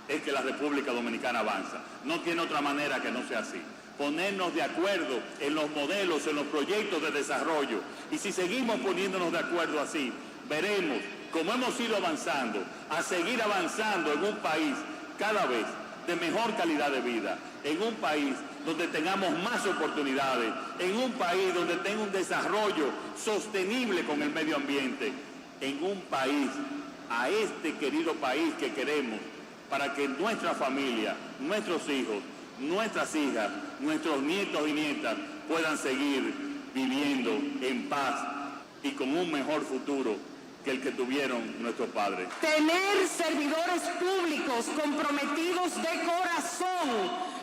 es que la República Dominicana avanza. No tiene otra manera que no sea así. Ponernos de acuerdo en los modelos, en los proyectos de desarrollo. Y si seguimos poniéndonos de acuerdo así, veremos cómo hemos ido avanzando, a seguir avanzando en un país cada vez de mejor calidad de vida, en un país donde tengamos más oportunidades, en un país donde tenga un desarrollo sostenible con el medio ambiente, en un país, a este querido país que queremos, para que nuestra familia, nuestros hijos, nuestras hijas, nuestros nietos y nietas puedan seguir viviendo en paz y con un mejor futuro que el que tuvieron nuestros padres. Tener servidores públicos comprometidos de corazón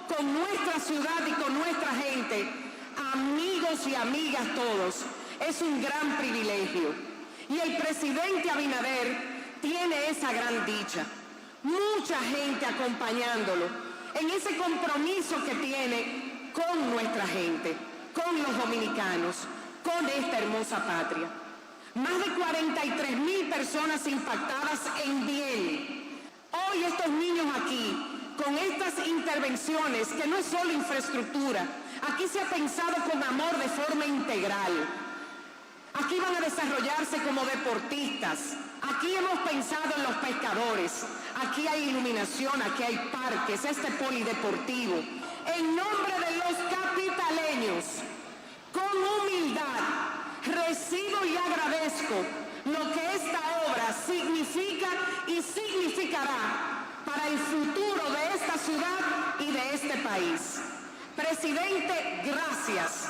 con nuestra ciudad y con nuestra gente, amigos y amigas todos, es un gran privilegio. Y el presidente Abinader tiene esa gran dicha. Mucha gente acompañándolo en ese compromiso que tiene con nuestra gente, con los dominicanos, con esta hermosa patria. Más de 43,000 personas impactadas en bien. Hoy estos niños aquí, con estas intervenciones, que no es solo infraestructura, aquí se ha pensado con amor de forma integral. Aquí van a desarrollarse como deportistas. Aquí hemos pensado en los pescadores. Aquí hay iluminación, aquí hay parques, este polideportivo. En nombre de los capitaleños, con humildad, recibo y agradezco lo que esta obra significa y significará para el futuro de esta ciudad y de este país. Presidente, gracias.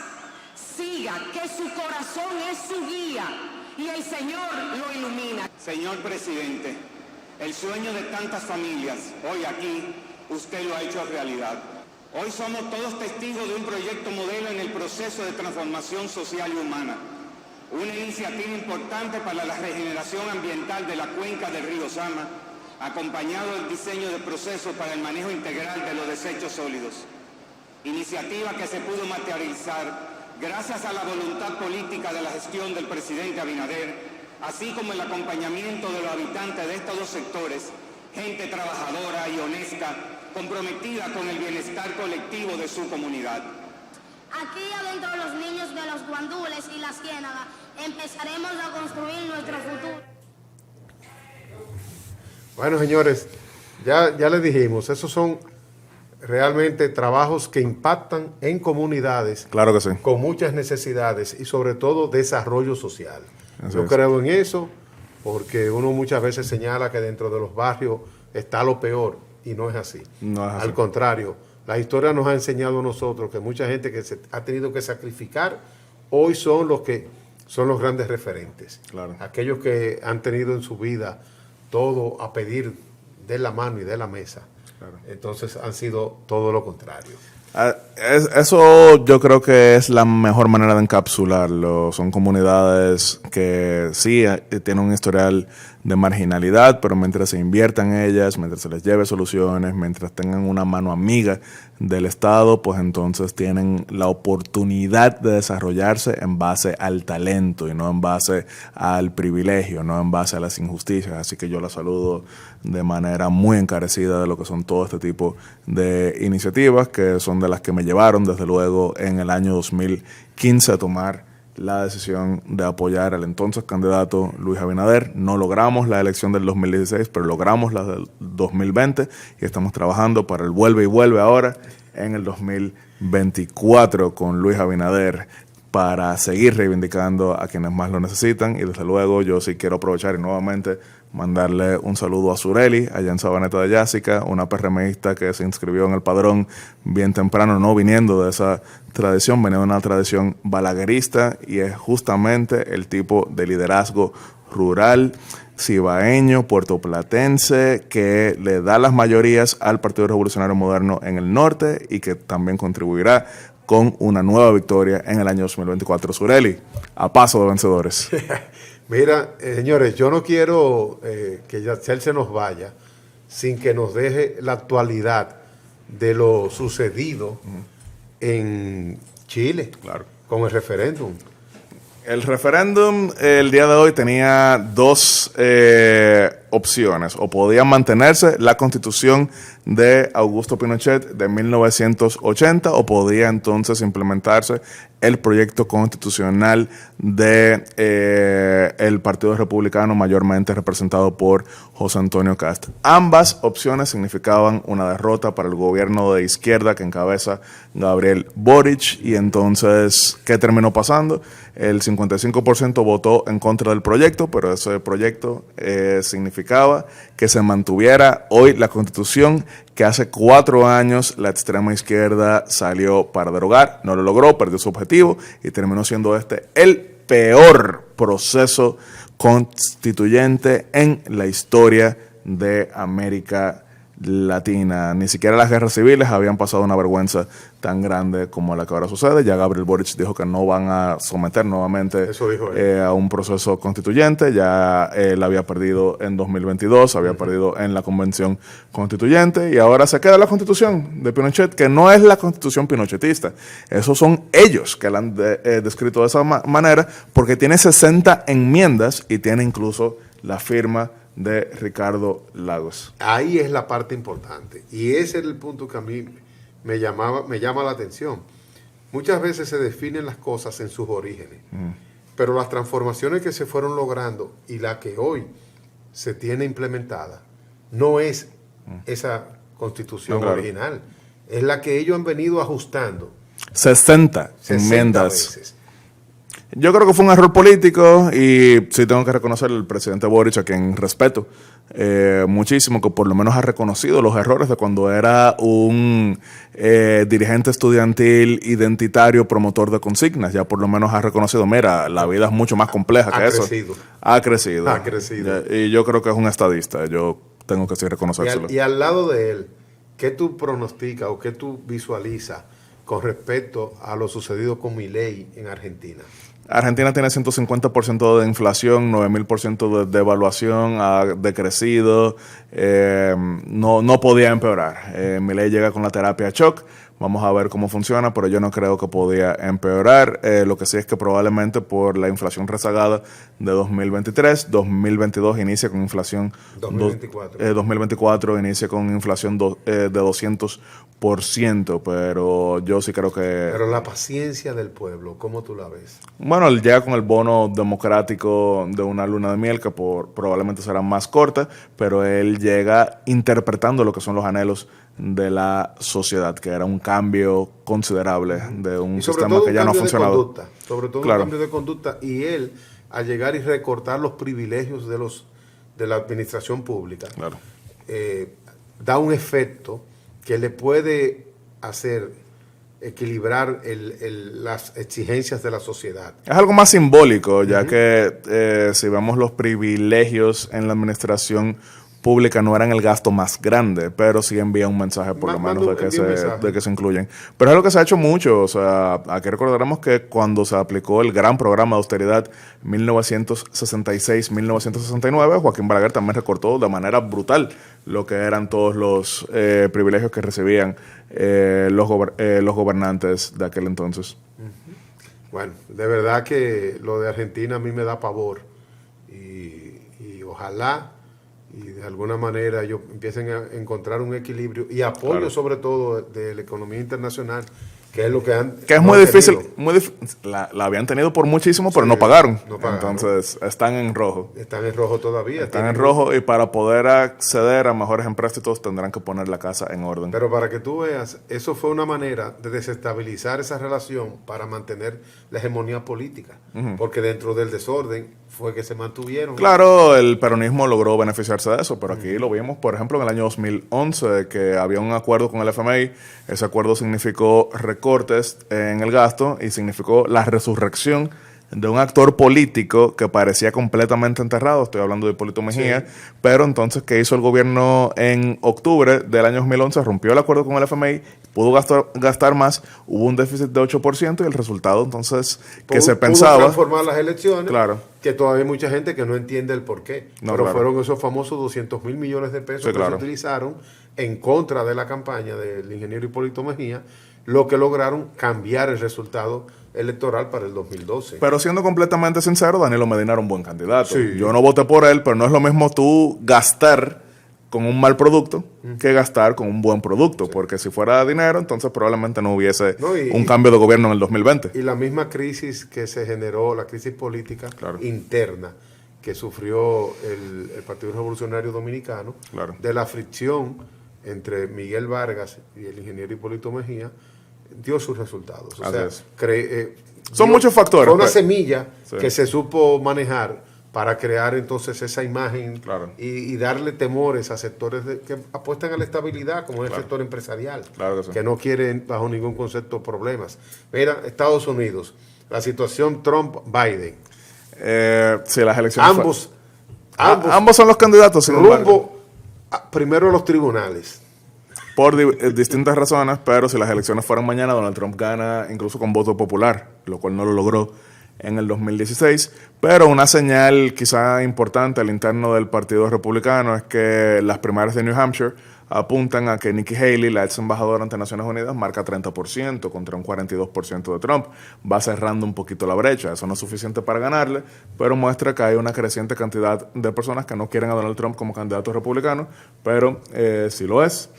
Siga, que su corazón es su guía y el Señor lo ilumina. Señor presidente, el sueño de tantas familias, hoy aquí, usted lo ha hecho realidad. Hoy somos todos testigos de un proyecto modelo en el proceso de transformación social y humana. Una iniciativa importante para la regeneración ambiental de la cuenca del río Sama, acompañado del diseño de procesos para el manejo integral de los desechos sólidos. Iniciativa que se pudo materializar gracias a la voluntad política de la gestión del presidente Abinader, así como el acompañamiento de los habitantes de estos dos sectores, gente trabajadora y honesta, comprometida con el bienestar colectivo de su comunidad. Aquí adentro de los niños de los guandules y la ciénaga empezaremos a construir nuestro futuro. Bueno, señores, ya les dijimos, esos son realmente trabajos que impactan en comunidades, claro que sí, con muchas necesidades y sobre todo desarrollo social. Yo es. creo en eso porque uno muchas veces señala que dentro de los barrios está lo peor y no es así. No es así. Al contrario, la historia nos ha enseñado a nosotros que mucha gente que se ha tenido que sacrificar hoy son los que son los grandes referentes. Claro. Aquellos que han tenido en su vida todo a pedir de la mano y de la mesa. Claro. Entonces han sido todo lo contrario. Eso yo creo que es la mejor manera de encapsularlo. Son comunidades que sí tienen un historial de marginalidad, pero mientras se inviertan en ellas, mientras se les lleve soluciones, mientras tengan una mano amiga del Estado, pues entonces tienen la oportunidad de desarrollarse en base al talento y no en base al privilegio, no en base a las injusticias. Así que yo la saludo de manera muy encarecida de lo que son todo este tipo de iniciativas, que son de las que me llevaron desde luego en el año 2015 a tomar la decisión de apoyar al entonces candidato Luis Abinader. No logramos la elección del 2016, pero logramos la del 2020 y estamos trabajando para el vuelve y vuelve ahora en el 2024 con Luis Abinader para seguir reivindicando a quienes más lo necesitan. Y desde luego yo sí quiero aprovechar y nuevamente mandarle un saludo a Sureli, allá en Sabaneta de Yásica, una PRMista que se inscribió en el padrón bien temprano, no viniendo de esa tradición, venía de una tradición balaguerista, y es justamente el tipo de liderazgo rural, cibaeño, puertoplatense, que le da las mayorías al Partido Revolucionario Moderno en el norte y que también contribuirá con una nueva victoria en el año 2024. Sureli, a paso de vencedores. Mira, señores, yo no quiero que Yatzel se nos vaya sin que nos deje la actualidad de lo sucedido en Chile, claro, con el referéndum. El referéndum el día de hoy tenía dos opciones: o podía mantenerse la Constitución de Augusto Pinochet de 1980, o podía entonces implementarse el proyecto constitucional de el Partido Republicano, mayormente representado por José Antonio Cast. Ambas opciones significaban una derrota para el gobierno de izquierda que encabeza Gabriel Boric. Y entonces, ¿qué terminó pasando? El 55% votó en contra del proyecto, pero ese proyecto significaba que se mantuviera hoy la Constitución que hace 4 años la extrema izquierda salió para derogar. No lo logró, perdió su objetivo y terminó siendo este el peor proceso constituyente en la historia de América Latina. Ni siquiera las guerras civiles habían pasado una vergüenza tan grande como la que ahora sucede. Ya Gabriel Boric dijo que no van a someter nuevamente a un proceso constituyente. Ya él había perdido en 2022, había perdido en la convención constituyente, y ahora se queda la constitución de Pinochet, que no es la constitución pinochetista. Esos son ellos que la han descrito de esa manera, porque tiene 60 enmiendas y tiene incluso la firma de Ricardo Lagos. Ahí es la parte importante, y ese es el punto que a mí me llama la atención. Muchas veces se definen las cosas en sus orígenes, pero las transformaciones que se fueron logrando y la que hoy se tiene implementada no es esa constitución original, es la que ellos han venido ajustando 60 enmiendas veces. Yo creo que fue un error político, y sí tengo que reconocer al presidente Boric, a quien respeto muchísimo, que por lo menos ha reconocido los errores de cuando era un dirigente estudiantil identitario, promotor de consignas. Ya por lo menos ha reconocido, mira, la vida es mucho más compleja que eso. Ha crecido. Y yo creo que es un estadista, yo tengo que sí reconocérselo. Y al lado de él, ¿qué tú pronosticas o qué tú visualizas con respecto a lo sucedido con Milei en Argentina? Argentina tiene 150% de inflación, 9.000% de devaluación, ha decrecido, no podía empeorar. Milei llega con la terapia shock, vamos a ver cómo funciona, pero yo no creo que podía empeorar. Lo que sí es que probablemente por la inflación rezagada de 2023, 2022 inicia con inflación... 2024 inicia con inflación de 200%, pero yo sí creo que... Pero la paciencia del pueblo, ¿cómo tú la ves? Bueno, él llega con el bono democrático de una luna de miel que probablemente será más corta, pero él llega interpretando lo que son los anhelos de la sociedad, que era un cambio considerable de un sistema que ya no ha funcionado. Sobre todo un cambio de conducta, y él, al llegar y recortar los privilegios de la administración pública, da un efecto que le puede hacer equilibrar las exigencias de la sociedad. Es algo más simbólico, ya que si vemos los privilegios en la administración pública no eran el gasto más grande, pero sí envía un mensaje por lo menos de que se incluyen. Pero es algo que se ha hecho mucho, o sea, aquí recordaremos que cuando se aplicó el gran programa de austeridad 1966-1969, Joaquín Balaguer también recortó de manera brutal lo que eran todos los privilegios que recibían los gobernantes de aquel entonces. Bueno, de verdad que lo de Argentina a mí me da pavor y ojalá y de alguna manera ellos empiecen a encontrar un equilibrio y apoyo sobre todo de la economía internacional, que es lo que han... Que es muy difícil, la habían tenido por muchísimo, pero no pagaron. Entonces están en rojo. Están en rojo todavía. Están en rojo y para poder acceder a mejores empréstitos tendrán que poner la casa en orden. Pero para que tú veas, eso fue una manera de desestabilizar esa relación para mantener la hegemonía política. Porque dentro del desorden fue que se mantuvieron. Claro, el peronismo logró beneficiarse de eso, pero aquí lo vimos, por ejemplo, en el año 2011, que había un acuerdo con el FMI. Ese acuerdo significó recortes en el gasto y significó la resurrección de un actor político que parecía completamente enterrado. Estoy hablando de Hipólito Mejía, pero entonces, ¿qué hizo el gobierno en octubre del año 2011? Rompió el acuerdo con el FMI, pudo gastar más, hubo un déficit de 8% y el resultado entonces se pensaba... Pudo transformar las elecciones, claro, que todavía hay mucha gente que no entiende el porqué, pero fueron esos famosos 200,000 millones de pesos que se utilizaron en contra de la campaña del ingeniero Hipólito Mejía, lo que lograron cambiar el resultado electoral para el 2012. Pero siendo completamente sincero, Danilo Medina era un buen candidato. Sí. Yo no voté por él, pero no es lo mismo tú gastar con un mal producto que gastar con un buen producto, porque si fuera dinero, entonces probablemente no hubiese un cambio de gobierno en el 2020. Y la misma crisis que se generó, la crisis política interna que sufrió el Partido Revolucionario Dominicano, de la fricción entre Miguel Vargas y el ingeniero Hipólito Mejía, dio sus resultados. O sea, son muchos factores. Fue una semilla que se supo manejar para crear entonces esa imagen y darle temores a sectores que apuestan a la estabilidad, como es el sector empresarial, que no quieren bajo ningún concepto problemas. Mira, Estados Unidos, la situación Trump-Biden. Sí, las elecciones... Ambos son los candidatos, sin rumbo primero a los tribunales. Por distintas razones, pero si las elecciones fueran mañana, Donald Trump gana incluso con voto popular, lo cual no lo logró en el 2016. Pero una señal quizá importante al interno del Partido Republicano es que las primarias de New Hampshire apuntan a que Nikki Haley, la ex embajadora ante Naciones Unidas, marca 30% contra un 42% de Trump. Va cerrando un poquito la brecha. Eso no es suficiente para ganarle, pero muestra que hay una creciente cantidad de personas que no quieren a Donald Trump como candidato republicano, pero si lo es,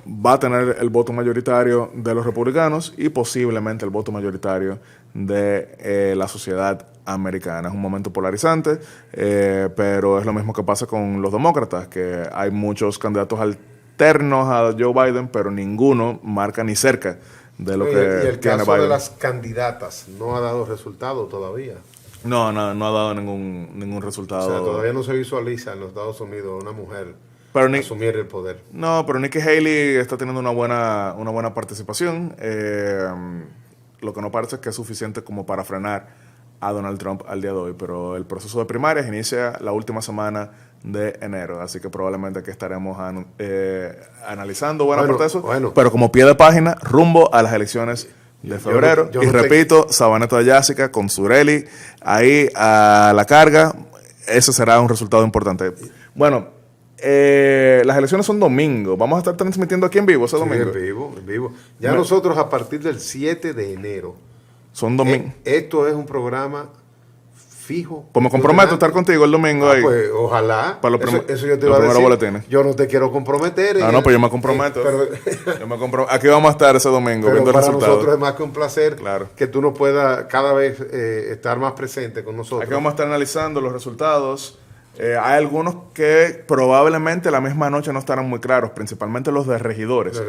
va a tener el voto mayoritario de los republicanos y posiblemente el voto mayoritario de la sociedad americana. Es un momento polarizante, pero es lo mismo que pasa con los demócratas, que hay muchos candidatos alternos a Joe Biden, pero ninguno marca ni cerca de lo que tiene Biden. Y el caso de las candidatas no ha dado resultado todavía. No ha dado ningún resultado. O sea, todavía no se visualiza en los Estados Unidos una mujer asumir el poder. No, pero Nikki Haley está teniendo una buena participación. Lo que no parece es que es suficiente como para frenar a Donald Trump al día de hoy, pero el proceso de primarias inicia la última semana de enero, así que probablemente aquí estaremos analizando buena parte de eso, pero como pie de página, rumbo a las elecciones de febrero. Repito, Sabaneta de Jessica con Sureli ahí a la carga, ese será un resultado importante. Bueno, las elecciones son domingo. Vamos a estar transmitiendo aquí en vivo ese domingo. En vivo. Ya nosotros a partir del 7 de enero. Son domingo. Esto es un programa fijo. Pues me comprometo a estar contigo el domingo ahí. Pues ojalá. Para eso yo te iba a decir. Boletines. Yo no te quiero comprometer. Pues yo me comprometo. Aquí vamos a estar ese domingo viendo el resultado. Para nosotros es más que un placer que tú nos puedas cada vez estar más presente con nosotros. Aquí vamos a estar analizando los resultados. Hay algunos que probablemente la misma noche no estarán muy claros, principalmente los de regidores,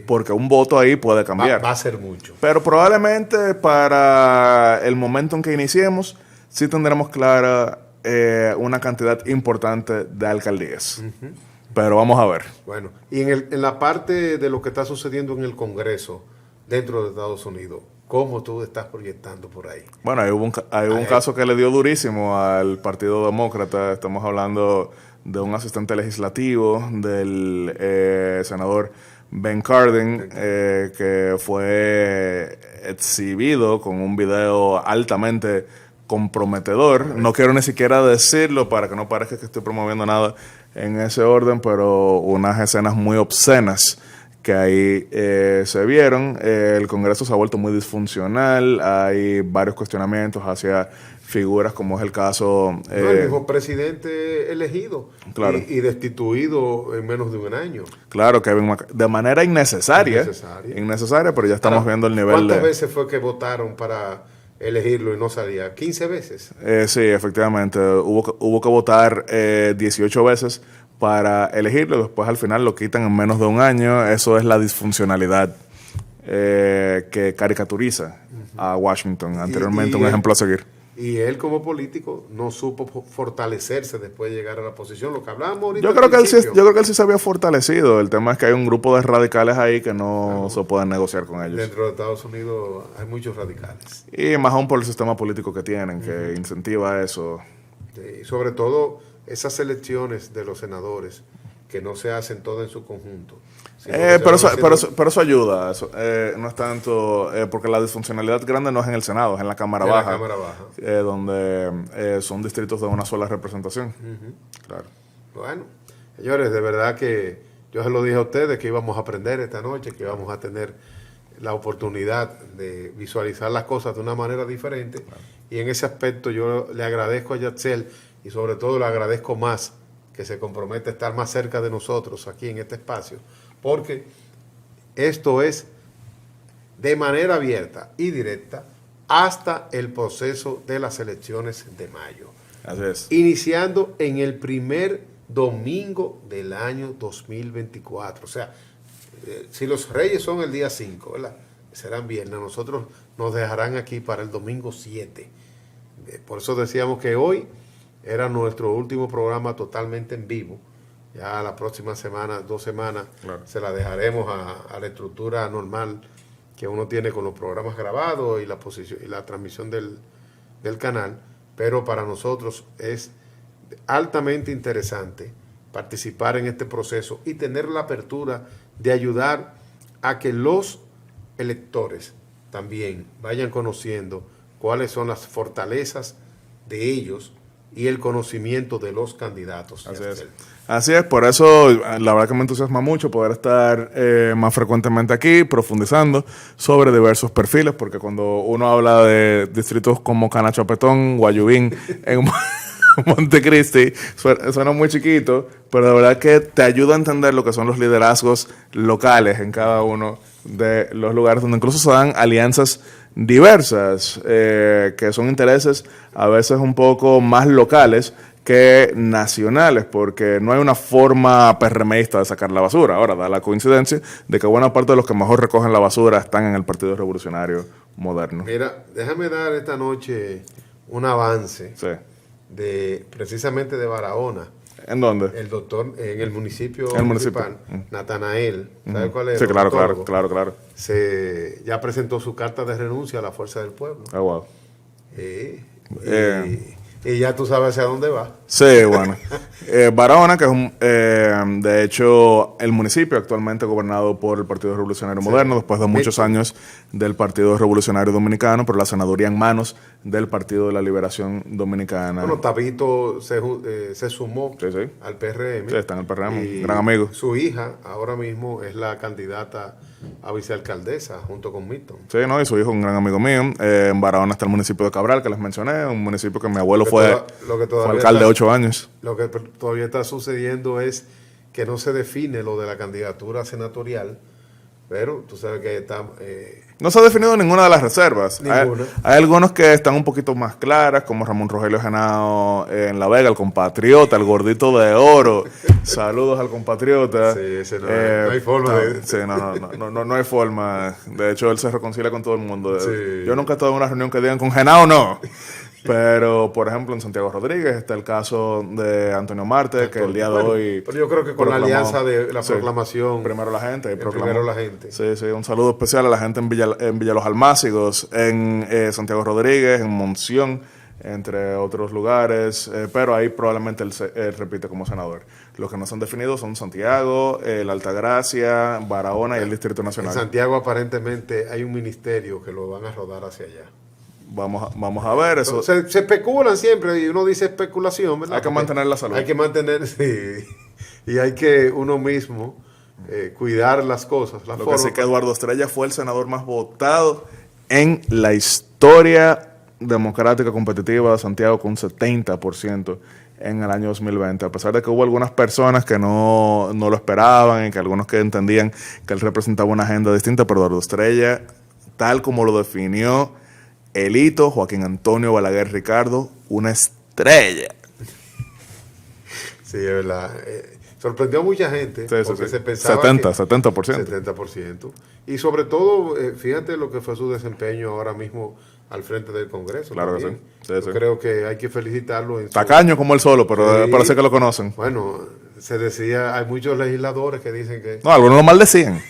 porque un voto ahí puede cambiar. Va a ser mucho. Pero probablemente para el momento en que iniciemos, sí tendremos clara una cantidad importante de alcaldías. Pero vamos a ver. Bueno, y en la parte de lo que está sucediendo en el Congreso dentro de Estados Unidos. ¿Cómo tú estás proyectando por ahí? Bueno, hay un caso que le dio durísimo al Partido Demócrata. Estamos hablando de un asistente legislativo del senador Ben Cardin, que fue exhibido con un video altamente comprometedor. No quiero ni siquiera decirlo para que no parezca que estoy promoviendo nada en ese orden, pero unas escenas muy obscenas que ahí se vieron. El Congreso se ha vuelto muy disfuncional, hay varios cuestionamientos hacia figuras como es el caso... el mismo presidente elegido, claro, y destituido en menos de un año. Claro, Kevin de manera innecesaria, pero ya estamos viendo el nivel ¿Cuántas veces fue que votaron para elegirlo y no salía? ¿15 veces? Sí, efectivamente, hubo que votar 18 veces para elegirlo, después al final lo quitan en menos de un año. Eso es la disfuncionalidad que caricaturiza a Washington. Anteriormente, un ejemplo a seguir. Y él como político no supo fortalecerse después de llegar a la posición, lo que hablábamos ahorita. Yo creo que él sí se había fortalecido. El tema es que hay un grupo de radicales ahí que no se pueden negociar con ellos. Dentro de Estados Unidos hay muchos radicales. Y más aún por el sistema político que tienen, que incentiva eso. Y sobre todo esas elecciones de los senadores, que no se hacen todas en su conjunto. Pero eso ayuda. Eso, no es tanto... porque la disfuncionalidad grande no es en el Senado, es en la Cámara Baja. La Cámara Baja. Donde son distritos de una sola representación. Claro. Bueno, señores, de verdad que yo se lo dije a ustedes que íbamos a aprender esta noche, que íbamos a tener la oportunidad de visualizar las cosas de una manera diferente. Claro. Y en ese aspecto yo le agradezco a Yatsel, y sobre todo le agradezco más que se compromete a estar más cerca de nosotros aquí en este espacio, porque esto es de manera abierta y directa hasta el proceso de las elecciones de mayo. Así es. Iniciando en el primer domingo del año 2024. O sea, si los Reyes son el día 5, ¿verdad? Serán viernes, nosotros nos dejarán aquí para el domingo 7. Por eso decíamos que hoy era nuestro último programa totalmente en vivo. Ya la próxima semana, 2 semanas, claro, se la dejaremos a la estructura normal que uno tiene con los programas grabados y la posición y la transmisión del canal. Pero para nosotros es altamente interesante participar en este proceso y tener la apertura de ayudar a que los electores también vayan conociendo cuáles son las fortalezas de ellos y el conocimiento de los candidatos. Así es, por eso la verdad que me entusiasma mucho poder estar más frecuentemente aquí, profundizando sobre diversos perfiles, porque cuando uno habla de distritos como Canachapetón, Guayubín, en Montecristi, suena muy chiquito, pero de verdad que te ayuda a entender lo que son los liderazgos locales en cada uno de los lugares, donde incluso se dan alianzas diversas, que son intereses a veces un poco más locales que nacionales, porque no hay una forma PRMista de sacar la basura. Ahora, da la coincidencia de que buena parte de los que mejor recogen la basura están en el Partido Revolucionario Moderno. Mira, déjame dar esta noche un avance precisamente de Barahona. ¿En dónde? El doctor, en el municipio municipal, Natanael, ¿sabe cuál es? Sí, claro. Ya presentó su carta de renuncia a la Fuerza del Pueblo. Oh, wow. Y ya tú sabes hacia dónde va. Sí, bueno. Barahona, que es de hecho el municipio actualmente gobernado por el Partido Revolucionario Moderno, después de muchos años del Partido Revolucionario Dominicano, pero la senaduría en manos del Partido de la Liberación Dominicana. Bueno, Tabito se sumó al PRM. Sí, está en el PRM, gran amigo. Su hija ahora mismo es la candidata a vicealcaldesa junto con Milton. Sí, no, y su hijo, un gran amigo mío. En Barahona está el municipio de Cabral, que les mencioné, un municipio que mi abuelo fue alcalde 8 años. Lo que todavía está sucediendo es que no se define lo de la candidatura senatorial, pero tú sabes que está... no se ha definido ninguna de las reservas. Ninguna. Hay algunos que están un poquito más claras, como Ramón Rogelio Genao en La Vega, el compatriota, el gordito de oro. Saludos al compatriota. Sí, ese no hay forma de... Sí, no hay forma. De hecho, él se reconcilia con todo el mundo. Sí. Yo nunca he estado en una reunión que digan con Genao, no. Pero, por ejemplo, en Santiago Rodríguez está el caso de Antonio Marte, que el día de hoy... Pero yo creo que con la alianza de la sí, proclamación... Primero la gente. Primero la gente. Sí, sí, un saludo especial a la gente en Villa Los Almácigos, en Santiago Rodríguez, en Monción, entre otros lugares, pero ahí probablemente él repite como senador. Los que no se han definido son Santiago, la Altagracia, Barahona y el Distrito Nacional. En Santiago aparentemente hay un ministerio que lo van a rodar hacia allá. Vamos a ver eso. Se especulan siempre y uno dice especulación, ¿verdad? Hay que mantener la salud. Hay que mantener, sí, y hay que uno mismo cuidar las cosas. Lo que sí que Eduardo Estrella fue el senador más votado en la historia democrática competitiva de Santiago, con 70% en el año 2020, a pesar de que hubo algunas personas que no lo esperaban y que algunos que entendían que él representaba una agenda distinta, pero Eduardo Estrella, tal como lo definió el hito Joaquín Antonio Balaguer Ricardo, una estrella. Sí, es verdad. Sorprendió a mucha gente, sí, porque sí. se pensaba 70%. Y sobre todo, fíjate lo que fue su desempeño ahora mismo al frente del Congreso. Claro también. que sí. Yo creo que hay que felicitarlo. Tacaño como él solo, pero parece que lo conocen. Bueno, se decía, hay muchos legisladores que dicen que... No, algunos lo maldecían.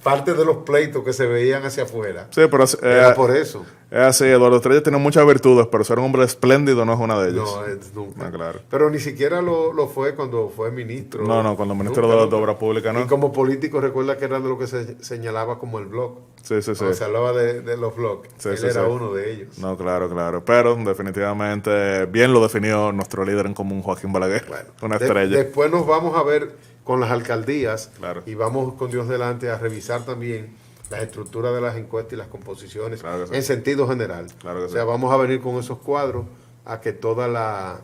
Parte de los pleitos que se veían hacia afuera. Sí, pero era por eso. Es así, Eduardo Estrella tiene muchas virtudes, pero ser un hombre espléndido no es una de ellas. No, nunca. No, claro. Pero ni siquiera lo fue cuando fue ministro. No, cuando ministro de Obras Públicas, no. Y como político, recuerda que era de lo que se señalaba como el blog. Sí. Se hablaba de los blogs. Él era uno de ellos. No, claro. Pero definitivamente bien lo definió nuestro líder en común, Joaquín Balaguer. Bueno, una estrella. Después nos vamos a ver con las alcaldías. Claro. Y vamos con Dios delante a revisar también la estructura de las encuestas y las composiciones en sentido general. Claro que o sea, vamos a venir con esos cuadros a que toda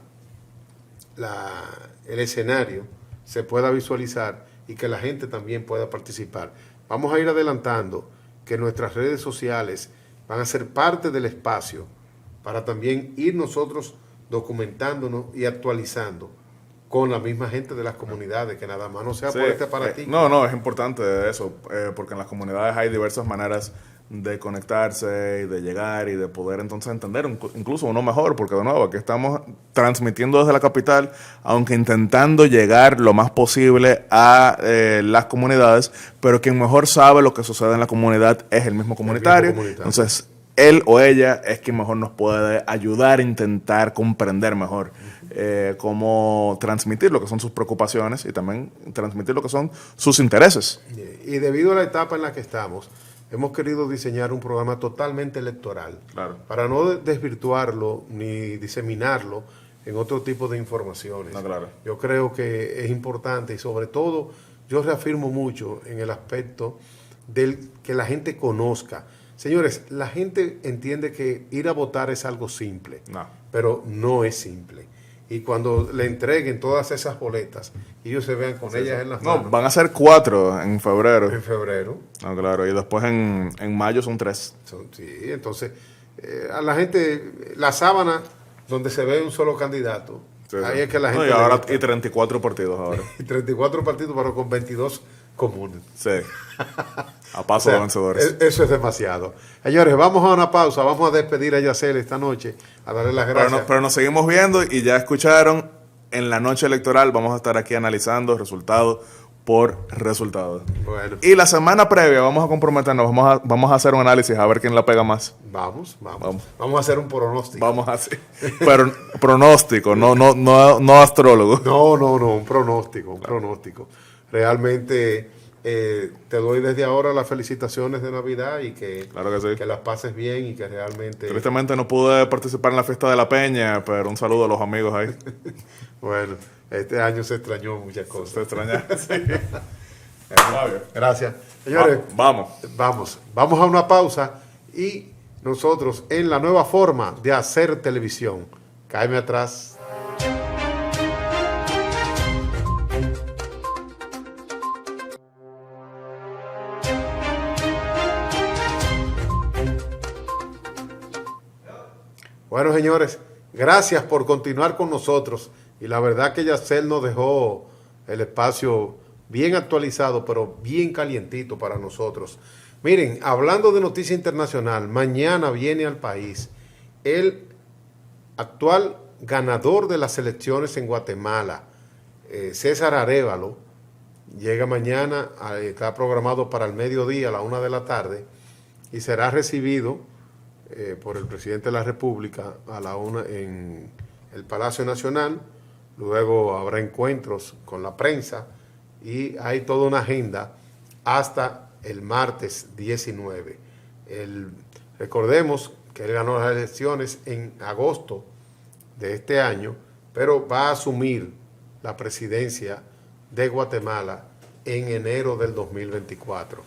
el escenario se pueda visualizar y que la gente también pueda participar. Vamos a ir adelantando que nuestras redes sociales van a ser parte del espacio para también ir nosotros documentándonos y actualizando con la misma gente de las comunidades, que nada más no sea por este aparatico. No, es importante eso, porque en las comunidades hay diversas maneras de conectarse y de llegar y de poder entonces entender incluso uno mejor, porque de nuevo aquí estamos transmitiendo desde la capital, aunque intentando llegar lo más posible a las comunidades, pero quien mejor sabe lo que sucede en la comunidad es el mismo comunitario. Entonces él o ella es quien mejor nos puede ayudar a intentar comprender mejor cómo transmitir lo que son sus preocupaciones y también transmitir lo que son sus intereses. Y debido a la etapa en la que estamos, hemos querido diseñar un programa totalmente electoral, claro, para no desvirtuarlo ni diseminarlo en otro tipo de informaciones. No, claro. Yo creo que es importante y sobre todo yo reafirmo mucho en el aspecto del que la gente conozca. Señores, la gente entiende que ir a votar es algo simple, pero no es simple. Y cuando le entreguen todas esas boletas y ellos se vean con ellas en las manos. No, van a ser 4 en febrero. En febrero. No, claro, y después en mayo son 3. Sí, entonces, a la gente, la sábana donde se ve un solo candidato, ahí es que la gente... Y 34 partidos ahora. Y 34 partidos, pero con 22 comunes. Sí. A paso de vencedores. Eso es demasiado. Señores, vamos a una pausa. Vamos a despedir a Yacel esta noche, a darle las gracias. Pero nos seguimos viendo y ya escucharon, en la noche electoral vamos a estar aquí analizando resultado por resultado. Bueno. Y la semana previa vamos a comprometernos, vamos a hacer un análisis a ver quién la pega más. Vamos a hacer un pronóstico. Vamos a hacer. Pero pronóstico, no astrólogo. No, un pronóstico. Realmente te doy desde ahora las felicitaciones de Navidad y que las pases bien y que realmente... Tristemente no pude participar en la fiesta de la Peña, pero un saludo a los amigos ahí. Bueno, este año se extrañó muchas cosas. Se extraña, sí. Gracias. Señores, vamos a una pausa y nosotros en la nueva forma de hacer televisión. Cáeme atrás. Bueno, señores, gracias por continuar con nosotros. Y la verdad que Yacel nos dejó el espacio bien actualizado, pero bien calientito para nosotros. Miren, hablando de noticia internacional, mañana viene al país el actual ganador de las elecciones en Guatemala, César Arévalo, llega mañana, está programado para el mediodía, a la 1 de la tarde, y será recibido por el presidente de la República a la 1 en el Palacio Nacional. Luego habrá encuentros con la prensa y hay toda una agenda hasta el martes 19. Recordemos que él ganó las elecciones en agosto de este año, pero va a asumir la presidencia de Guatemala en enero del 2024.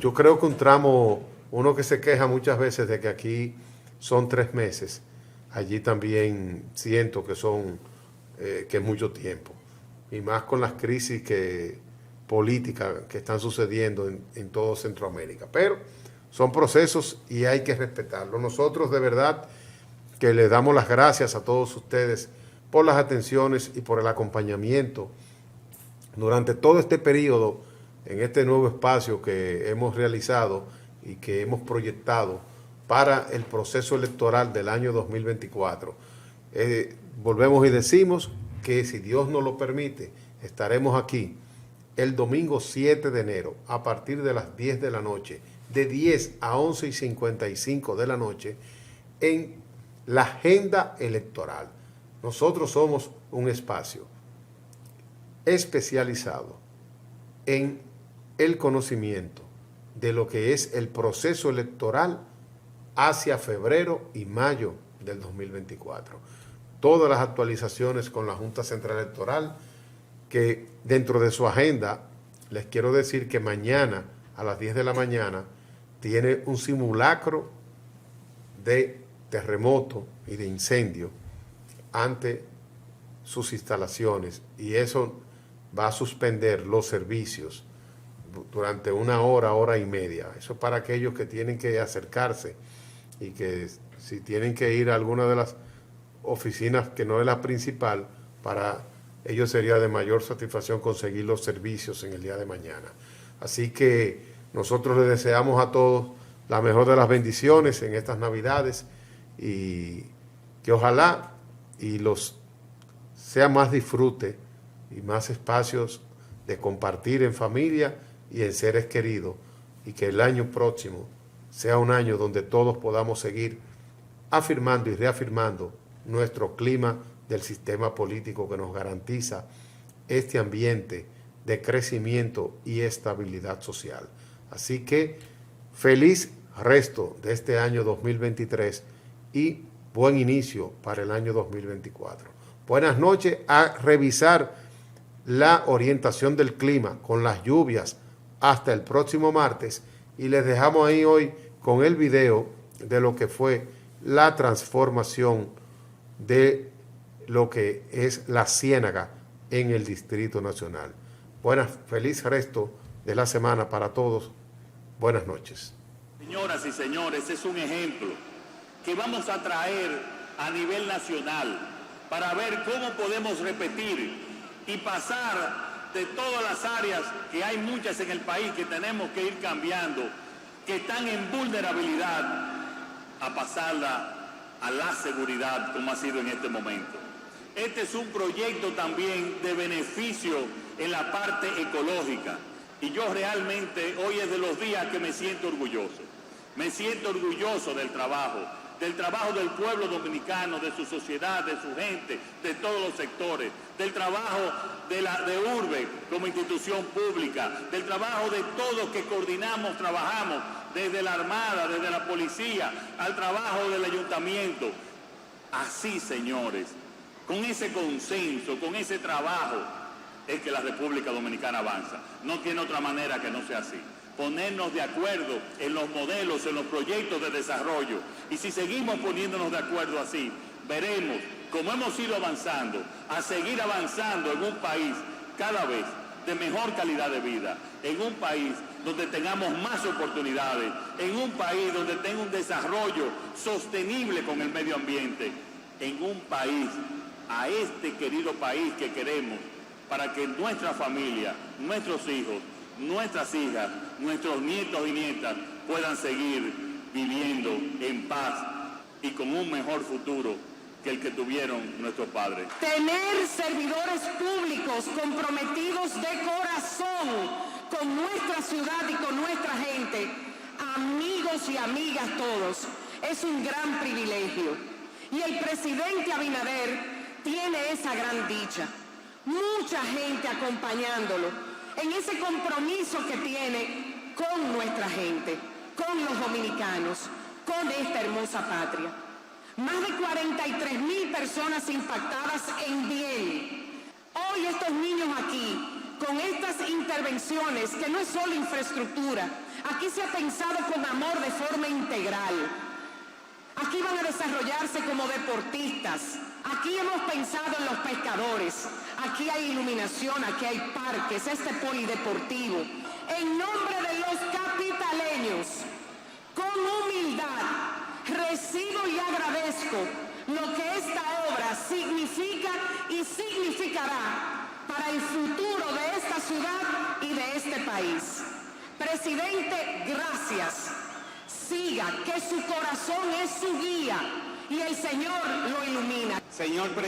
Yo creo que un tramo, uno que se queja muchas veces de que aquí son 3 meses, allí también siento que que es mucho tiempo, y más con las crisis políticas que están sucediendo en todo Centroamérica. Pero son procesos y hay que respetarlos. Nosotros de verdad que le damos las gracias a todos ustedes por las atenciones y por el acompañamiento durante todo este periodo en este nuevo espacio que hemos realizado y que hemos proyectado para el proceso electoral del año 2024. Volvemos y decimos que si Dios nos lo permite, estaremos aquí el domingo 7 de enero a partir de las 10 de la noche, de 10 a 11:55 de la noche, en la agenda electoral. Nosotros somos un espacio especializado en el conocimiento de lo que es el proceso electoral hacia febrero y mayo del 2024. Todas las actualizaciones con la Junta Central Electoral, que dentro de su agenda, les quiero decir que mañana a las 10 de la mañana tiene un simulacro de terremoto y de incendio ante sus instalaciones, y eso va a suspender los servicios durante 1 hora, 1 hora y media. Eso es para aquellos que tienen que acercarse y que si tienen que ir a alguna de las oficinas que no es la principal, para ellos sería de mayor satisfacción conseguir los servicios en el día de mañana. Así que nosotros les deseamos a todos la mejor de las bendiciones en estas Navidades, y que ojalá y sea más disfrute y más espacios de compartir en familia y en seres queridos, y que el año próximo sea un año donde todos podamos seguir afirmando y reafirmando nuestro clima del sistema político que nos garantiza este ambiente de crecimiento y estabilidad social. Así que feliz resto de este año 2023 y buen inicio para el año 2024. Buenas noches. A revisar la orientación del clima con las lluvias hasta el próximo martes, y les dejamos ahí hoy con el video de lo que fue la transformación de lo que es la Ciénaga en el Distrito Nacional. Feliz resto de la semana para todos. Buenas noches. Señoras y señores, es un ejemplo que vamos a traer a nivel nacional para ver cómo podemos repetir y pasar de todas las áreas, que hay muchas en el país que tenemos que ir cambiando, que están en vulnerabilidad, a pasarla a la seguridad como ha sido en este momento. Este es un proyecto también de beneficio en la parte ecológica, y yo realmente hoy es de los días que me siento orgulloso. Me siento orgulloso del trabajo del pueblo dominicano, de su sociedad, de su gente, de todos los sectores, del trabajo de URBE como institución pública, del trabajo de todos que coordinamos, trabajamos, desde la Armada, desde la policía, al trabajo del ayuntamiento. Así, señores, con ese consenso, con ese trabajo, es que la República Dominicana avanza. No tiene otra manera que no sea así. Ponernos de acuerdo en los modelos, en los proyectos de desarrollo. Y si seguimos poniéndonos de acuerdo así, veremos cómo hemos ido avanzando, a seguir avanzando en un país cada vez de mejor calidad de vida, en un país donde tengamos más oportunidades, en un país donde tenga un desarrollo sostenible con el medio ambiente, en un país, a este querido país que queremos, para que nuestra familia, nuestros hijos, nuestras hijas, nuestros nietos y nietas puedan seguir viviendo en paz y con un mejor futuro que el que tuvieron nuestros padres. Tener servidores públicos comprometidos de corazón con nuestra ciudad y con nuestra gente, amigos y amigas todos, es un gran privilegio. Y el presidente Abinader tiene esa gran dicha. Mucha gente acompañándolo en ese compromiso que tiene con nuestra gente, con los dominicanos, con esta hermosa patria. Más de 43.000 personas impactadas en bien. Hoy estos niños aquí, con estas intervenciones, que no es solo infraestructura, aquí se ha pensado con amor de forma integral. Aquí van a desarrollarse como deportistas. Aquí hemos pensado en los pescadores. Aquí hay iluminación, aquí hay parques, este polideportivo. En nombre de los capitaleños, con humildad, recibo y agradezco lo que esta obra significa y significará para el futuro de esta ciudad y de este país. Presidente, gracias. Siga, que su corazón es su guía y el Señor lo ilumina. Señor presidente.